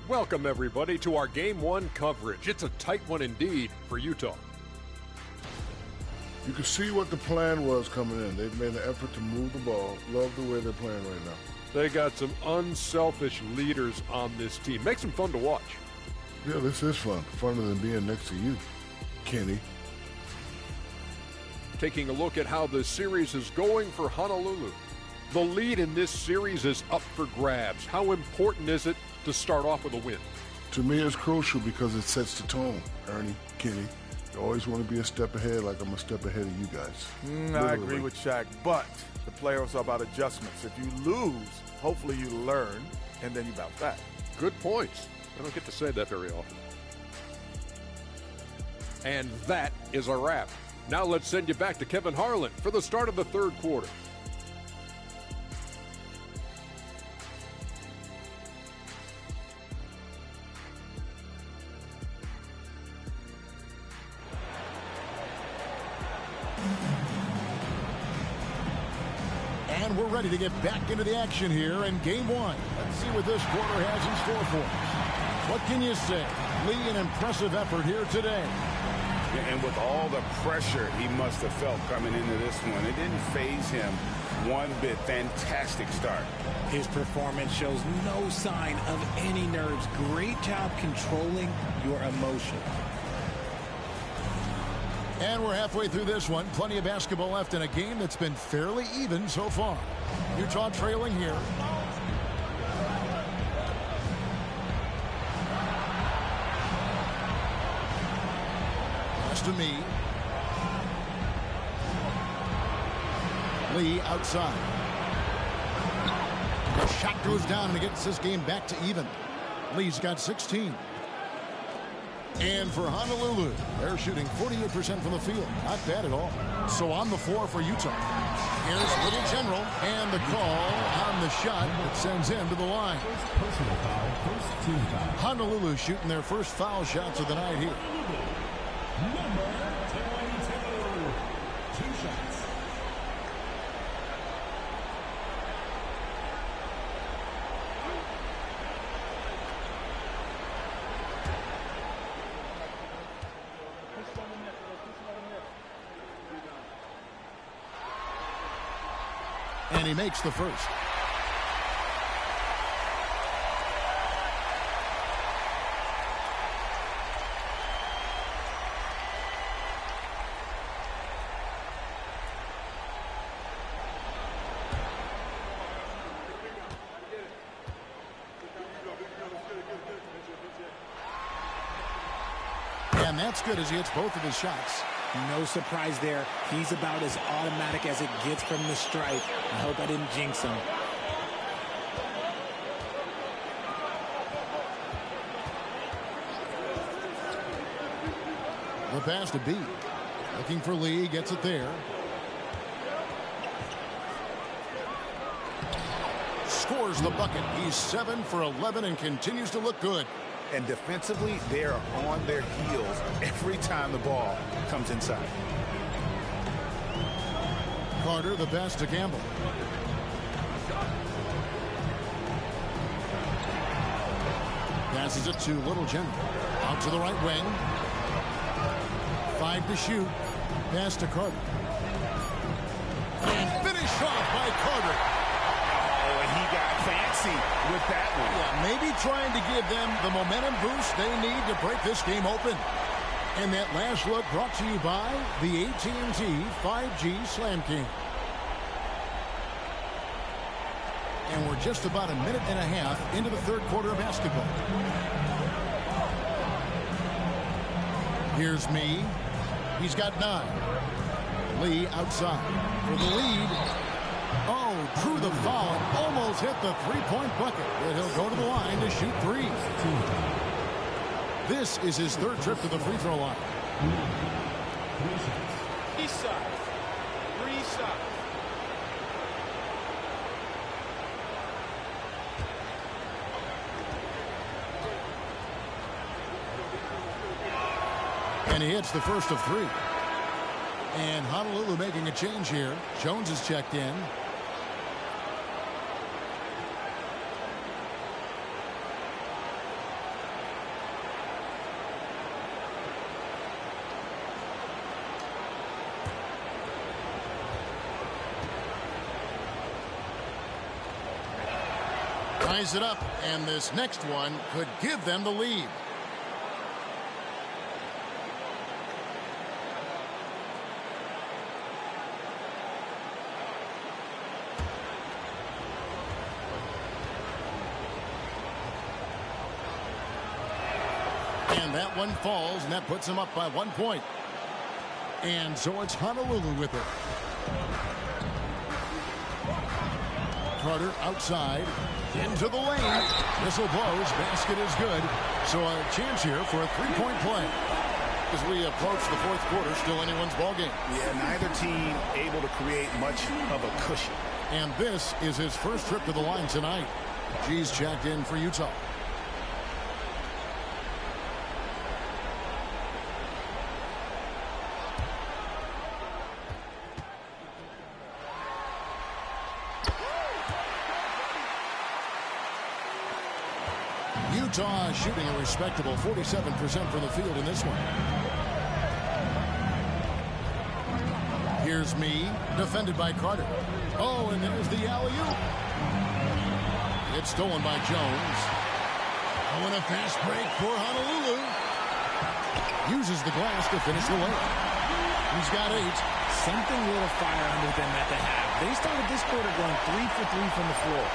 Welcome, everybody, to our Game 1 coverage. It's a tight one indeed for Utah. You can see what the plan was coming in. They've made an effort to move the ball. Love the way they're playing right now. They got some unselfish leaders on this team. Makes them fun to watch. Yeah, this is fun. Funner than being next to you, Kenny. Taking a look at how the series is going for Honolulu. The lead in this series is up for grabs. How important is it to start off with a win? To me, it's crucial because it sets the tone, Ernie, Kenny. You always want to be a step ahead, like I'm a step ahead of you guys. I agree with Shaq, but the playoffs are about adjustments. If you lose, hopefully you learn, and then you bounce back. Good points. I don't get to say that very often. And that is a wrap. Now let's send you back to Kevin Harlan for the start of the third quarter. And we're ready to get back into the action here in game 1. Let's see what this quarter has in store for us. What can you say? Lee, an impressive effort here today. Yeah, and with all the pressure he must have felt coming into this one, it didn't faze him one bit. Fantastic start. His performance shows no sign of any nerves. Great job controlling your emotions. And we're halfway through this one. Plenty of basketball left in a game that's been fairly even so far. Utah trailing here. Pass to me. Lee outside. The shot goes down and it gets this game back to even. Lee's got 16. And for Honolulu, they're shooting 48% from the field. Not bad at all. So on the floor for Utah. Here's Little General, and the call on the shot that sends him to the line. Personal foul, first team foul. Honolulu shooting their first foul shots of the night here. Number 22. 2 shots. And he makes the first. that's good as he hits both of his shots. No surprise there. He's about as automatic as it gets from the stripe. I hope I didn't jinx him. The pass to B. Looking for Lee. Gets it there. Scores the bucket. He's 7 for 11 and continues to look good. And defensively, they're on their heels every time the ball comes inside. Carter, the pass to Campbell. Passes it to Little General. Out to the right wing. 5 to shoot. Pass to Carter. And finished off by Carter. Oh, and he got fancy with that one. Yeah, maybe trying to give them the momentum boost they need to break this game open. And that last look brought to you by the AT&T 5G Slam King. And we're just about a minute and a half into the third quarter of basketball. Here's me. He's got 9. Lee outside for the lead. Oh, drew the foul and almost hit the three-point bucket. But he'll go to the line to shoot 3. This is his third trip to the free throw line. East side. 3 shots. And he hits the first of 3. And Honolulu making a change here. Jones is checked in. Ties it up, and this next one could give them the lead. And that one falls, and that puts him up by 1 point. And so it's Honolulu with it. Carter outside, into the lane. Whistle blows, basket is good. So a chance here for a three-point play. As we approach the fourth quarter, still anyone's ballgame. Yeah, neither team able to create much of a cushion. And this is his first trip to the line tonight. G's checked in for Utah. Utah shooting a respectable 47% from the field in this one. Here's me, defended by Carter. Oh, and there's the alley-oop. It's stolen by Jones. Oh, and a fast break for Honolulu. Uses the glass to finish the layup. He's got 8. Something lit a fire under them at the half. They started this quarter going 3 for 3 from the floor.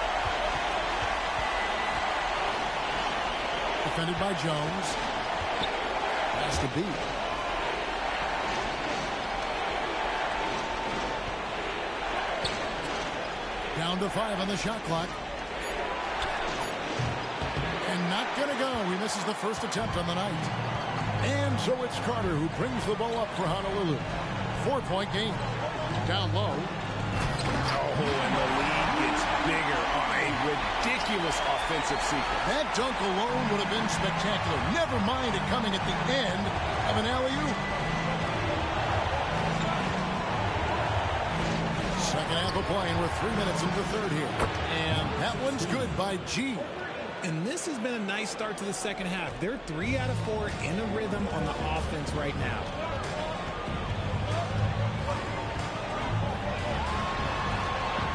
Defended by Jones. Pass to B. Down to 5 on the shot clock. And not going to go. He misses the first attempt on the night. And so it's Carter who brings the ball up for Honolulu. 4-point game. Down low. Oh, and the lead gets bigger on a ridiculous offensive sequence. That dunk alone would have been spectacular. Never mind it coming at the end of an alley-oop. Second half of play, and we're 3 minutes into the third here. And that one's good by G. And this has been a nice start to the second half. They're 3 out of 4 in a rhythm on the offense right now.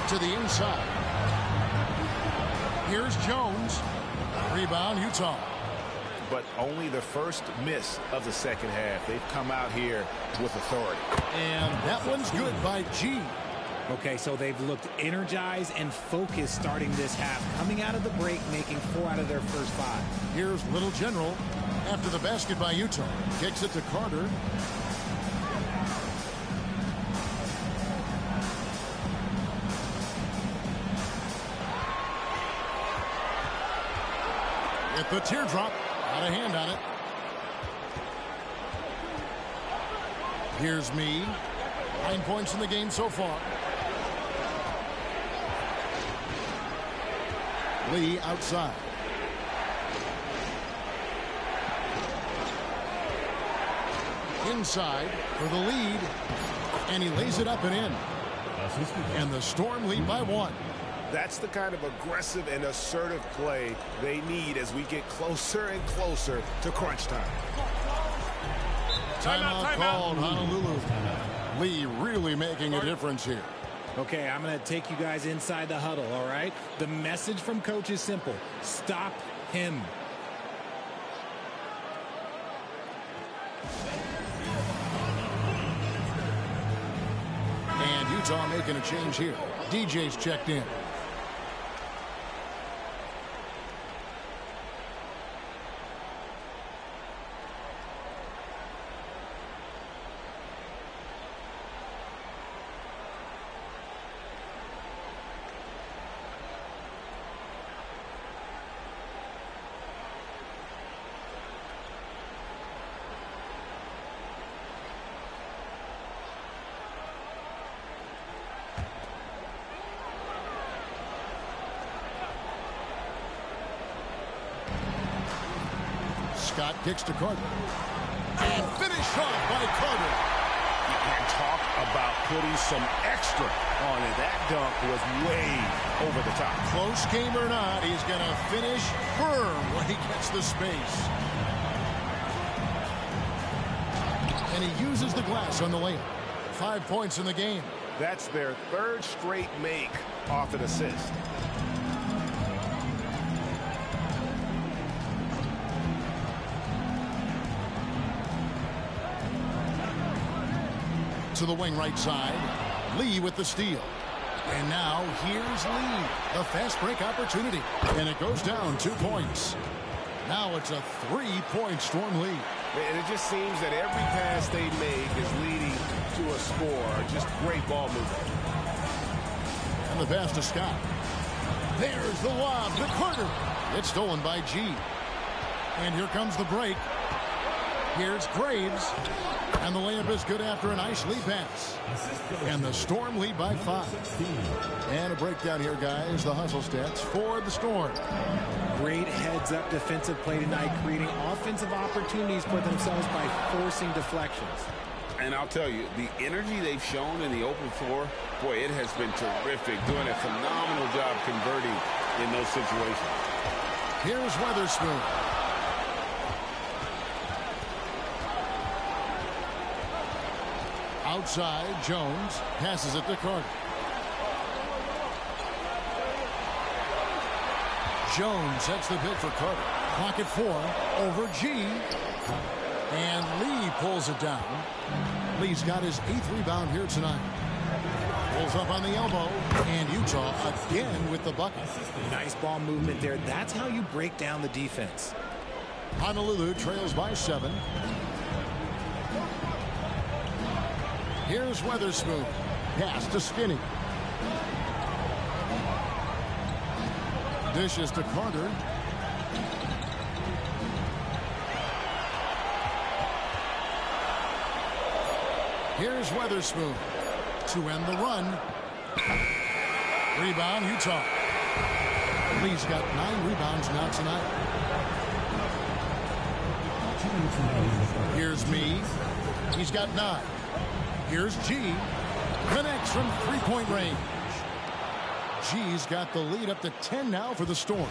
To the inside. Here's Jones. Rebound, Utah. But only the first miss of the second half. They've come out here with authority. And that one's good by G. Okay, so they've looked energized and focused starting this half. Coming out of the break, making 4 out of their first 5. Here's Little General. After the basket by Utah. Kicks it to Carter. Get the teardrop. Got a hand on it. Here's me. 9 points in the game so far. Lee outside. Inside for the lead. And he lays it up and in. And the Storm lead by 1. That's the kind of aggressive and assertive play they need as we get closer and closer to crunch time. Timeout called, Honolulu. Lee really making a difference here. Okay, I'm going to take you guys inside the huddle, all right? The message from coach is simple. Stop him. And Utah making a change here. DJ's checked in. Scott kicks to Carter. And finish off by Carter. And talk about putting some extra on it. That dunk was way over the top. Close game or not, he's going to finish firm when he gets the space. And he uses the glass on the layup. 5 points in the game. That's their 3rd straight make off an assist. To the wing right side. Lee with the steal. And now here's Lee. The fast break opportunity. And it goes down 2 points. Now it's a 3-point Storm lead. And it just seems that every pass they make is leading to a score. Just great ball movement. And the pass to Scott. There's the lob to Carter. It's stolen by G. And here comes the break. Here's Graves. And the layup is good after a nice lead pass. And the Storm lead by 5. And a breakdown here, guys. The hustle stats for the Storm. Great heads-up defensive play tonight, creating offensive opportunities for themselves by forcing deflections. And I'll tell you, the energy they've shown in the open floor, boy, it has been terrific. Doing a phenomenal job converting in those situations. Here's Weatherspoon. Outside, Jones passes it to Carter. Jones sets the pick for Carter. Clock at 4 over G. And Lee pulls it down. Lee's got his 8th rebound here tonight. Pulls up on the elbow. And Utah again with the bucket. Nice ball movement there. That's how you break down the defense. Honolulu trails by 7. Here's Weatherspoon. Pass to Skinny. Dishes to Carter. Here's Weatherspoon to end the run. Rebound, Utah. Lee's got 9 rebounds now tonight. Here's me. He's got 9. Here's G. Connects from 3-point range. G's got the lead up to 10 now for the Storm.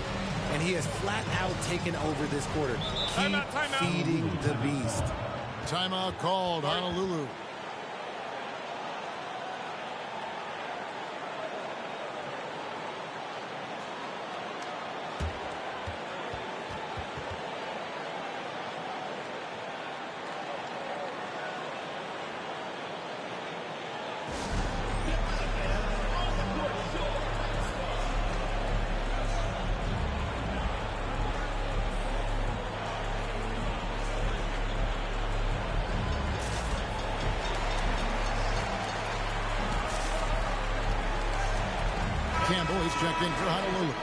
And he has flat out taken over this quarter. Keep feeding the beast. Timeout called, Honolulu. has checked in for Honolulu.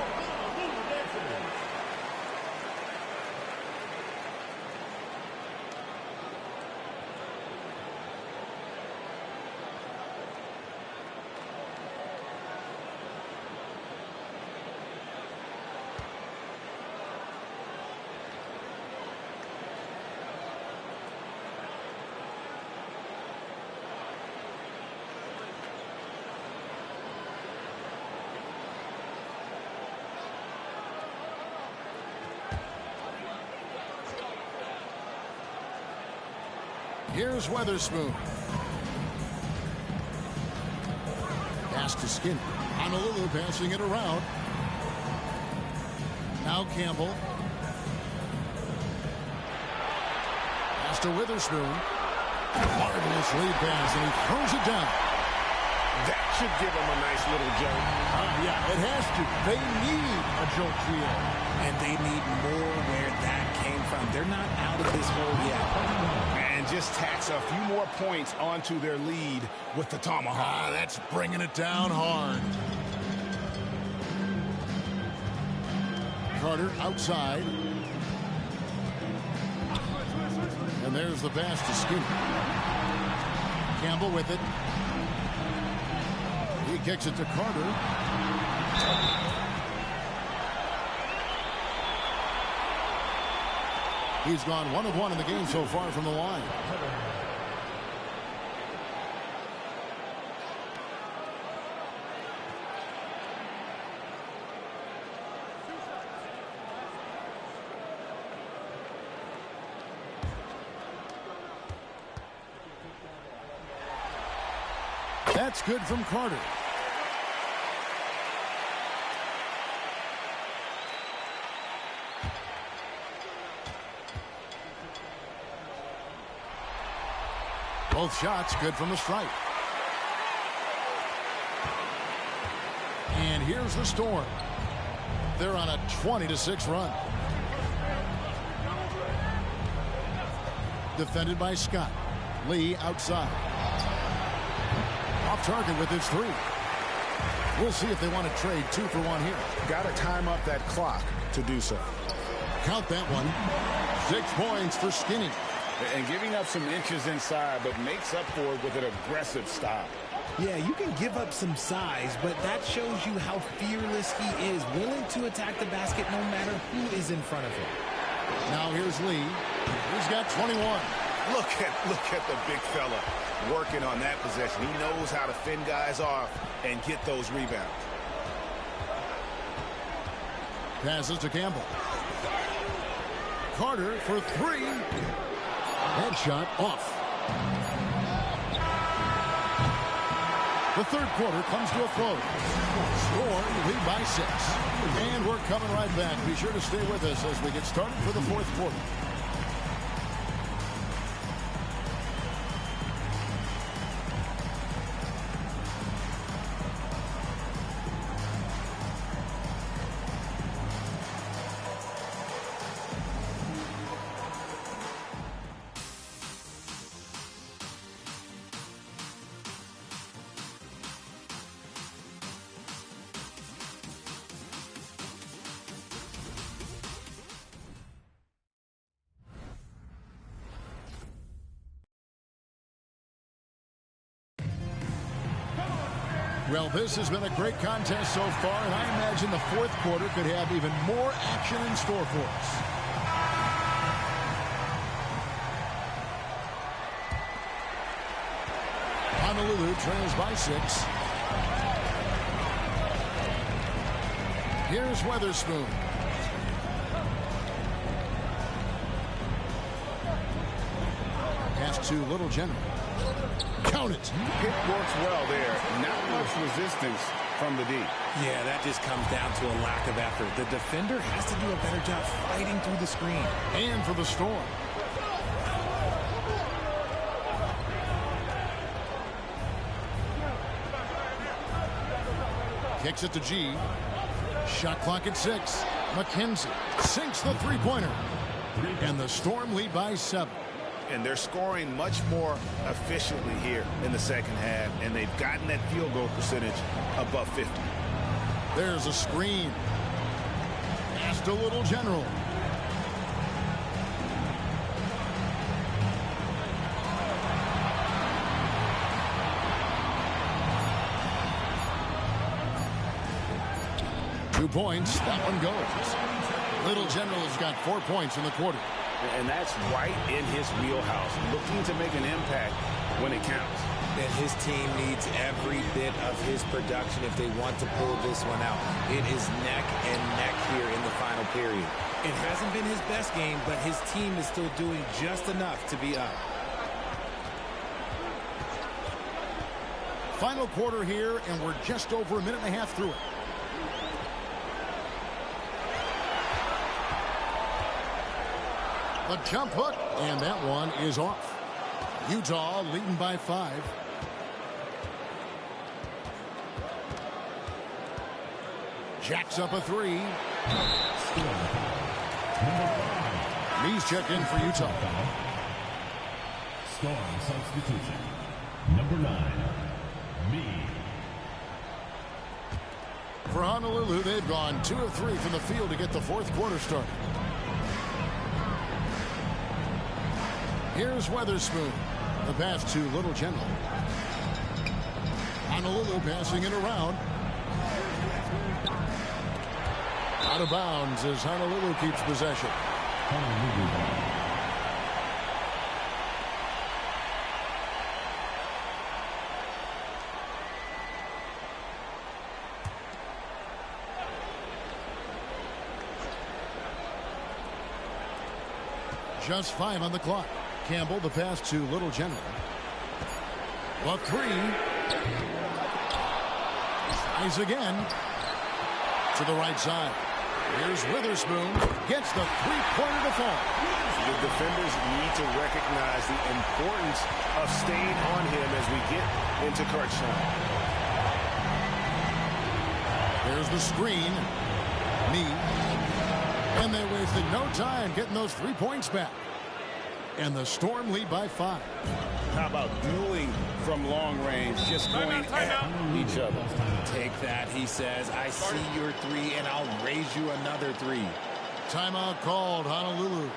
Here's Weatherspoon. Pass to Skinner. Honolulu passing it around. Now Campbell. Pass to Witherspoon. Marvelous lead pass, and he throws it down. That should give him a nice little jolt. Yeah, it has to. They need a jolt here. And they need more where that came from. They're not out of this hole yet. And just tacks a few more points onto their lead with the tomahawk. That's bringing it down hard. Carter outside. And there's the pass to Skinner. Campbell with it. He kicks it to Carter. He's gone 1 of 1 in the game so far from the line. That's good from Carter. Both shots good from the strike. And here's the Storm. They're on a 20-6 run. Defended by Scott. Lee outside. Off target with his 3. We'll see if they want to trade 2 for 1 here. Got to time up that clock to do so. Count that one. 6 points for Skinny. And giving up some inches inside, but makes up for it with an aggressive stop. Yeah, you can give up some size, but that shows you how fearless he is, willing to attack the basket no matter who is in front of him. Now here's Lee. He's got 21. Look at the big fella working on that possession. He knows how to fend guys off and get those rebounds. Passes to Campbell. Carter for 3. Headshot off. The third quarter comes to a close. Storm lead by 6. And we're coming right back. Be sure to stay with us as we get started for the fourth quarter. Well, this has been a great contest so far, and I imagine the fourth quarter could have even more action in store for us. Honolulu trails by 6. Here's Weatherspoon. Pass to Little General. Count it. It works well there. Not much resistance from the D. Yeah, that just comes down to a lack of effort. The defender has to do a better job fighting through the screen. And for the Storm. Kicks it to G. Shot clock at 6. McKenzie sinks the three-pointer. And the Storm lead by 7. And they're scoring much more efficiently here in the second half, and they've gotten that field goal percentage above 50. There's a screen. Pass to Little General. Two points. That one goes. Little General's got 4 points in the quarter. And that's right in his wheelhouse, looking to make an impact when it counts. And his team needs every bit of his production if they want to pull this one out. It is neck and neck here in the final period. It hasn't been his best game, but his team is still doing just enough to be up. Final quarter here, and we're just over a minute and a half through it. The jump hook, and that one is off. Utah leading by 5. Jacks up a 3. Lee's checked in for Utah. Scoring substitution. Number 9, Mee. For Honolulu, they've gone 2 of 3 from the field to get the fourth quarter started. Here's Weatherspoon. The pass to Little General. Honolulu passing it around. Out of bounds as Honolulu keeps possession. Just 5 on the clock. Campbell, the pass to Little General. A 3. Tries again. To the right side. Here's Witherspoon. Gets the three-pointer to fall. The defenders need to recognize the importance of staying on him as we get into crunch time. There's the screen. Mee. And they wasted no time getting those 3 points back. And the Storm lead by 5. How about dueling from long range, just going at each other? Take that, he says. I see your 3, and I'll raise you another 3. Timeout called, Honolulu.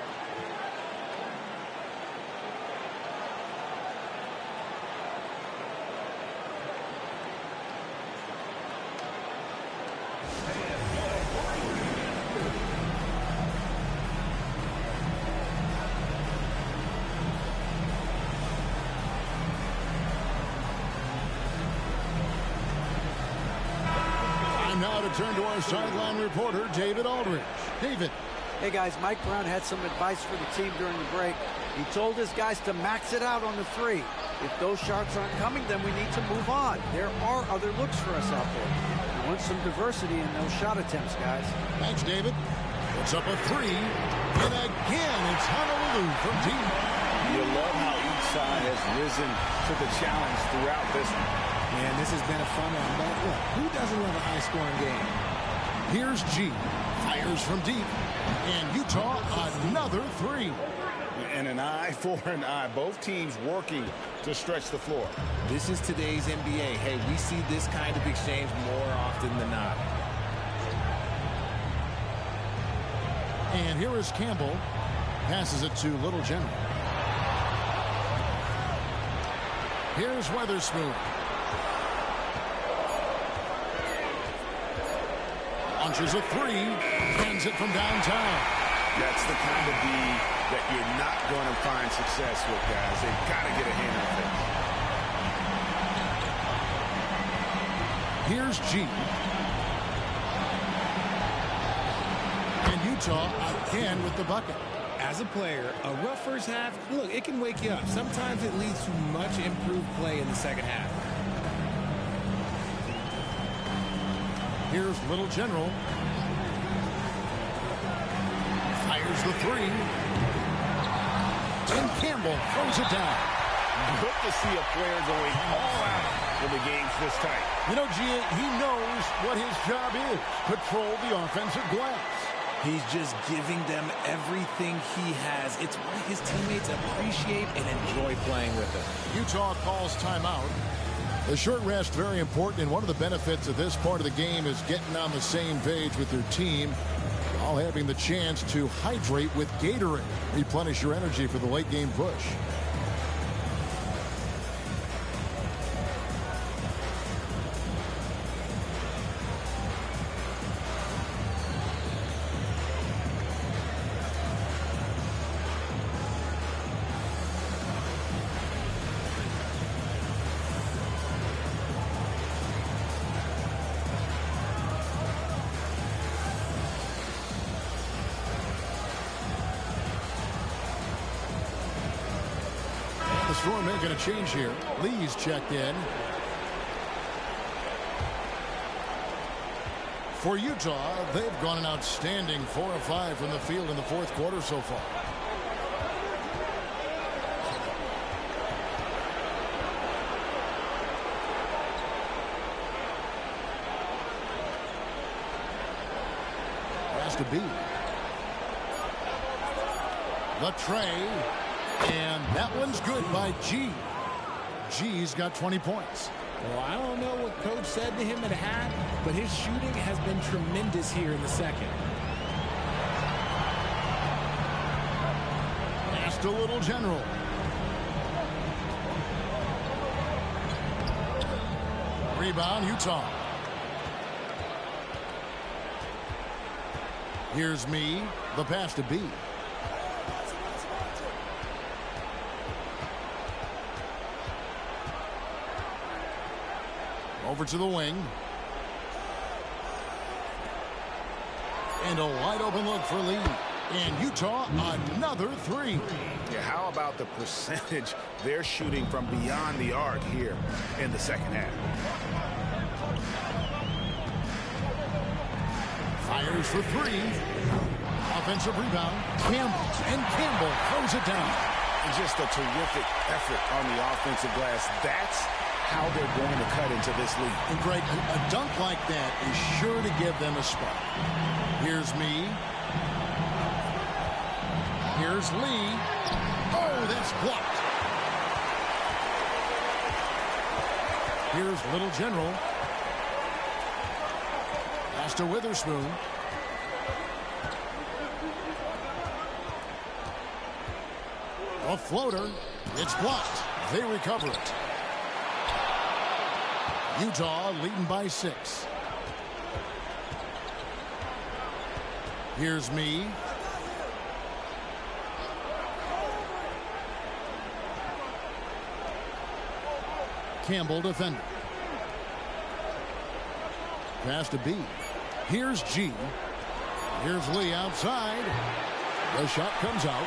Now to turn to our sideline reporter, David Aldridge. David. Hey, guys, Mike Brown had some advice for the team during the break. He told his guys to max it out on the 3. If those shots aren't coming, then we need to move on. There are other looks for us out there. We want some diversity in those shot attempts, guys. Thanks, David. Puts up a 3. And again, it's Honolulu from deep. You love how each side has risen to the challenge throughout this one. Man, this has been a fun one. But look, who doesn't love a high-scoring game? Here's G. Fires from deep. And Utah, another 3. And an eye for an eye. Both teams working to stretch the floor. This is today's NBA. Hey, we see this kind of exchange more often than not. And here is Campbell. Passes it to Little General. Here's Weatherspoon. Launches a 3, sends it from downtown. That's the kind of D that you're not going to find success with, guys. They've got to get a hand on things. Here's G. And Utah again with the bucket. As a player, a rough first half, look, it can wake you up. Sometimes it leads to much improved play in the second half. Here's Little General. Fires the 3. And Campbell throws it down. Good to see a player going all out when the game's this tight. You know, G, he knows what his job is. Control the offensive glass. He's just giving them everything he has. It's why his teammates appreciate and enjoy playing with him. Utah calls timeout. The short rest very important, and one of the benefits of this part of the game is getting on the same page with your team, while having the chance to hydrate with Gatorade. Replenish your energy for the late game push. The Storm making a change here. Lee's checked in. For Utah, they've gone an outstanding 4 of 5 from the field in the fourth quarter so far. Has to be. The tray. And that one's good by G. G's got 20 points. Well, I don't know what Coach said to him at half, but his shooting has been tremendous here in the second. Past a little general. Rebound, Utah. Here's me. The pass to B. Over to the wing. And a wide open look for Lee. And Utah, another three. Yeah, how about the percentage they're shooting from beyond the arc here in the second half? Fires for three. Offensive rebound. Campbell. And Campbell throws it down. And just a terrific effort on the offensive glass. That's how they're going to cut into this lead. And Greg, a dunk like that is sure to give them a spark. Here's me. Here's Lee. Oh, that's blocked. Here's Little General. Pass to Witherspoon. A floater. It's blocked. They recover it. Utah leading by 6. Here's me. Campbell defender. Pass to B. Here's G. Here's Lee outside. The shot comes out.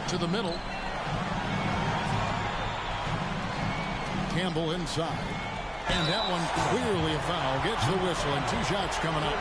To the middle. Campbell inside. And that one clearly a foul. Gets the whistle and 2 shots coming up.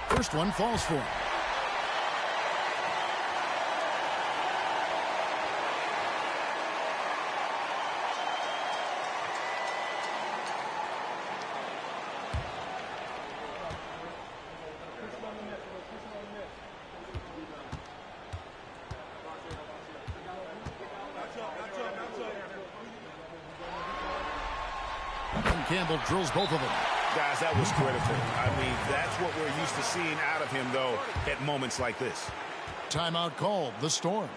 First one falls for him. And Campbell drills both of them. Guys, that was critical. I mean, that's what we're used to seeing out of him, though, at moments like this. Timeout called. The Storm.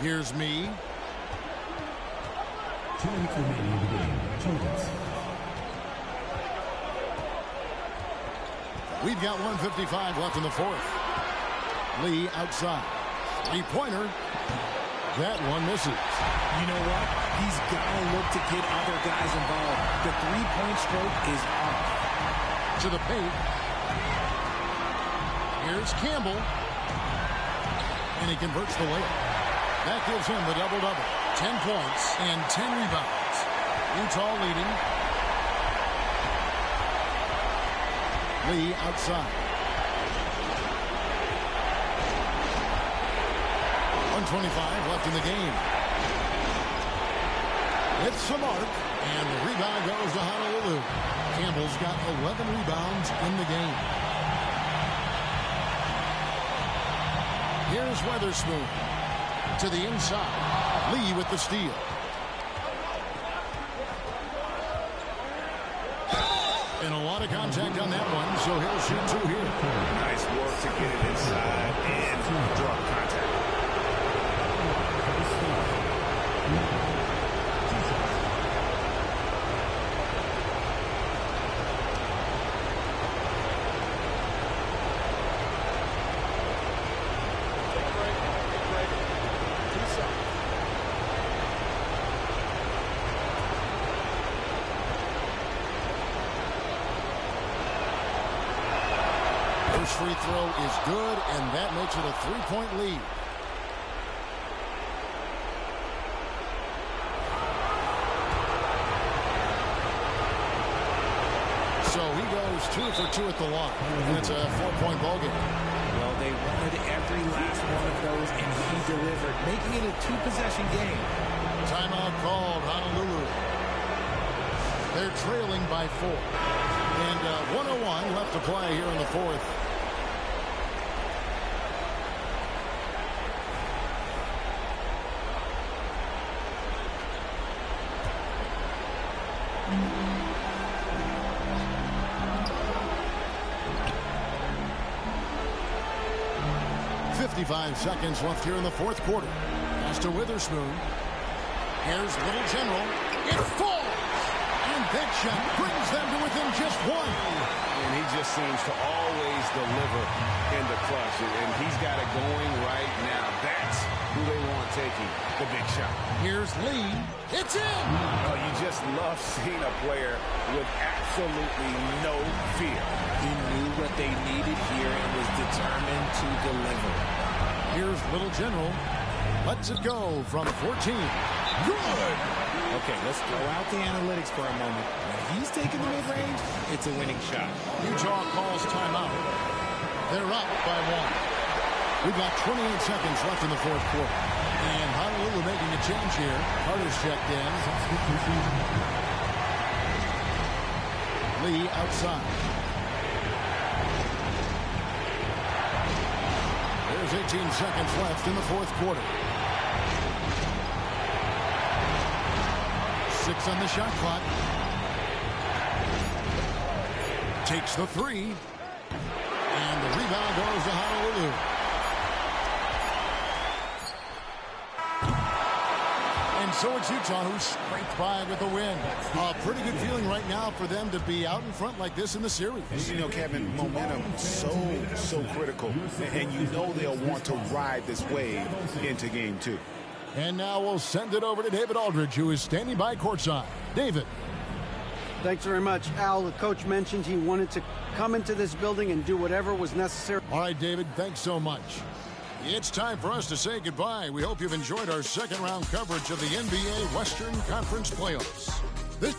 Here's me. 2 minutes remaining in the game. TROPICS. We've got 1:55 left in the fourth. Lee outside. Three-pointer. That one misses. You know what? He's got to look to get other guys involved. The three-point stroke is off. To the paint. Here's Campbell. And he converts the layup. That gives him the double-double. 10 points and 10 rebounds. Utah leading. Lee outside. 1:25 left in the game. It's the mark, and the rebound goes to Honolulu. Campbell's got 11 rebounds in the game. Here's Weatherspoon to the inside. Lee with the steal. And a lot of contact on that one, so he'll shoot 2 here. Nice work to get it inside and draw contact. Free throw is good, and that makes it a 3-point lead. So he goes 2 for 2 at the line, and it's a 4-point ball game. Well, they wanted every last one of those, and he delivered, making it a 2-possession game. Timeout called, Honolulu. They're trailing by 4. And 1:01 left to play here in the fourth. Seconds left here in the fourth quarter. Pass to Witherspoon. Here's Little General. It falls! And that shot brings them to within just 1. And he just seems to always deliver in the clutch. And he's got it going right now. That's who they want taking the big shot. Here's Lee. It's in! Oh, you just love seeing a player with absolutely no fear. He knew what they needed here and was determined to deliver. Here's Little General. Lets it go from 14. Good! Okay, let's throw out the analytics for a moment. When he's taking the mid-range, it's a winning shot. Utah calls timeout. They're up by 1. We've got 28 seconds left in the fourth quarter. And Honolulu making a change here. Carter's checked in. Lee outside. There's 18 seconds left in the fourth quarter. 6 on the shot clock. Takes the 3. And the rebound goes to Honolulu. And so it's Utah who scraped by with a win. A pretty good feeling right now for them to be out in front like this in the series. You know, Kevin, momentum so critical. And you know they'll want to ride this wave into game 2. And now we'll send it over to David Aldridge, who is standing by courtside. David. Thanks very much, Al. The coach mentioned he wanted to come into this building and do whatever was necessary. All right, David, thanks so much. It's time for us to say goodbye. We hope you've enjoyed our second round coverage of the NBA Western Conference Playoffs. This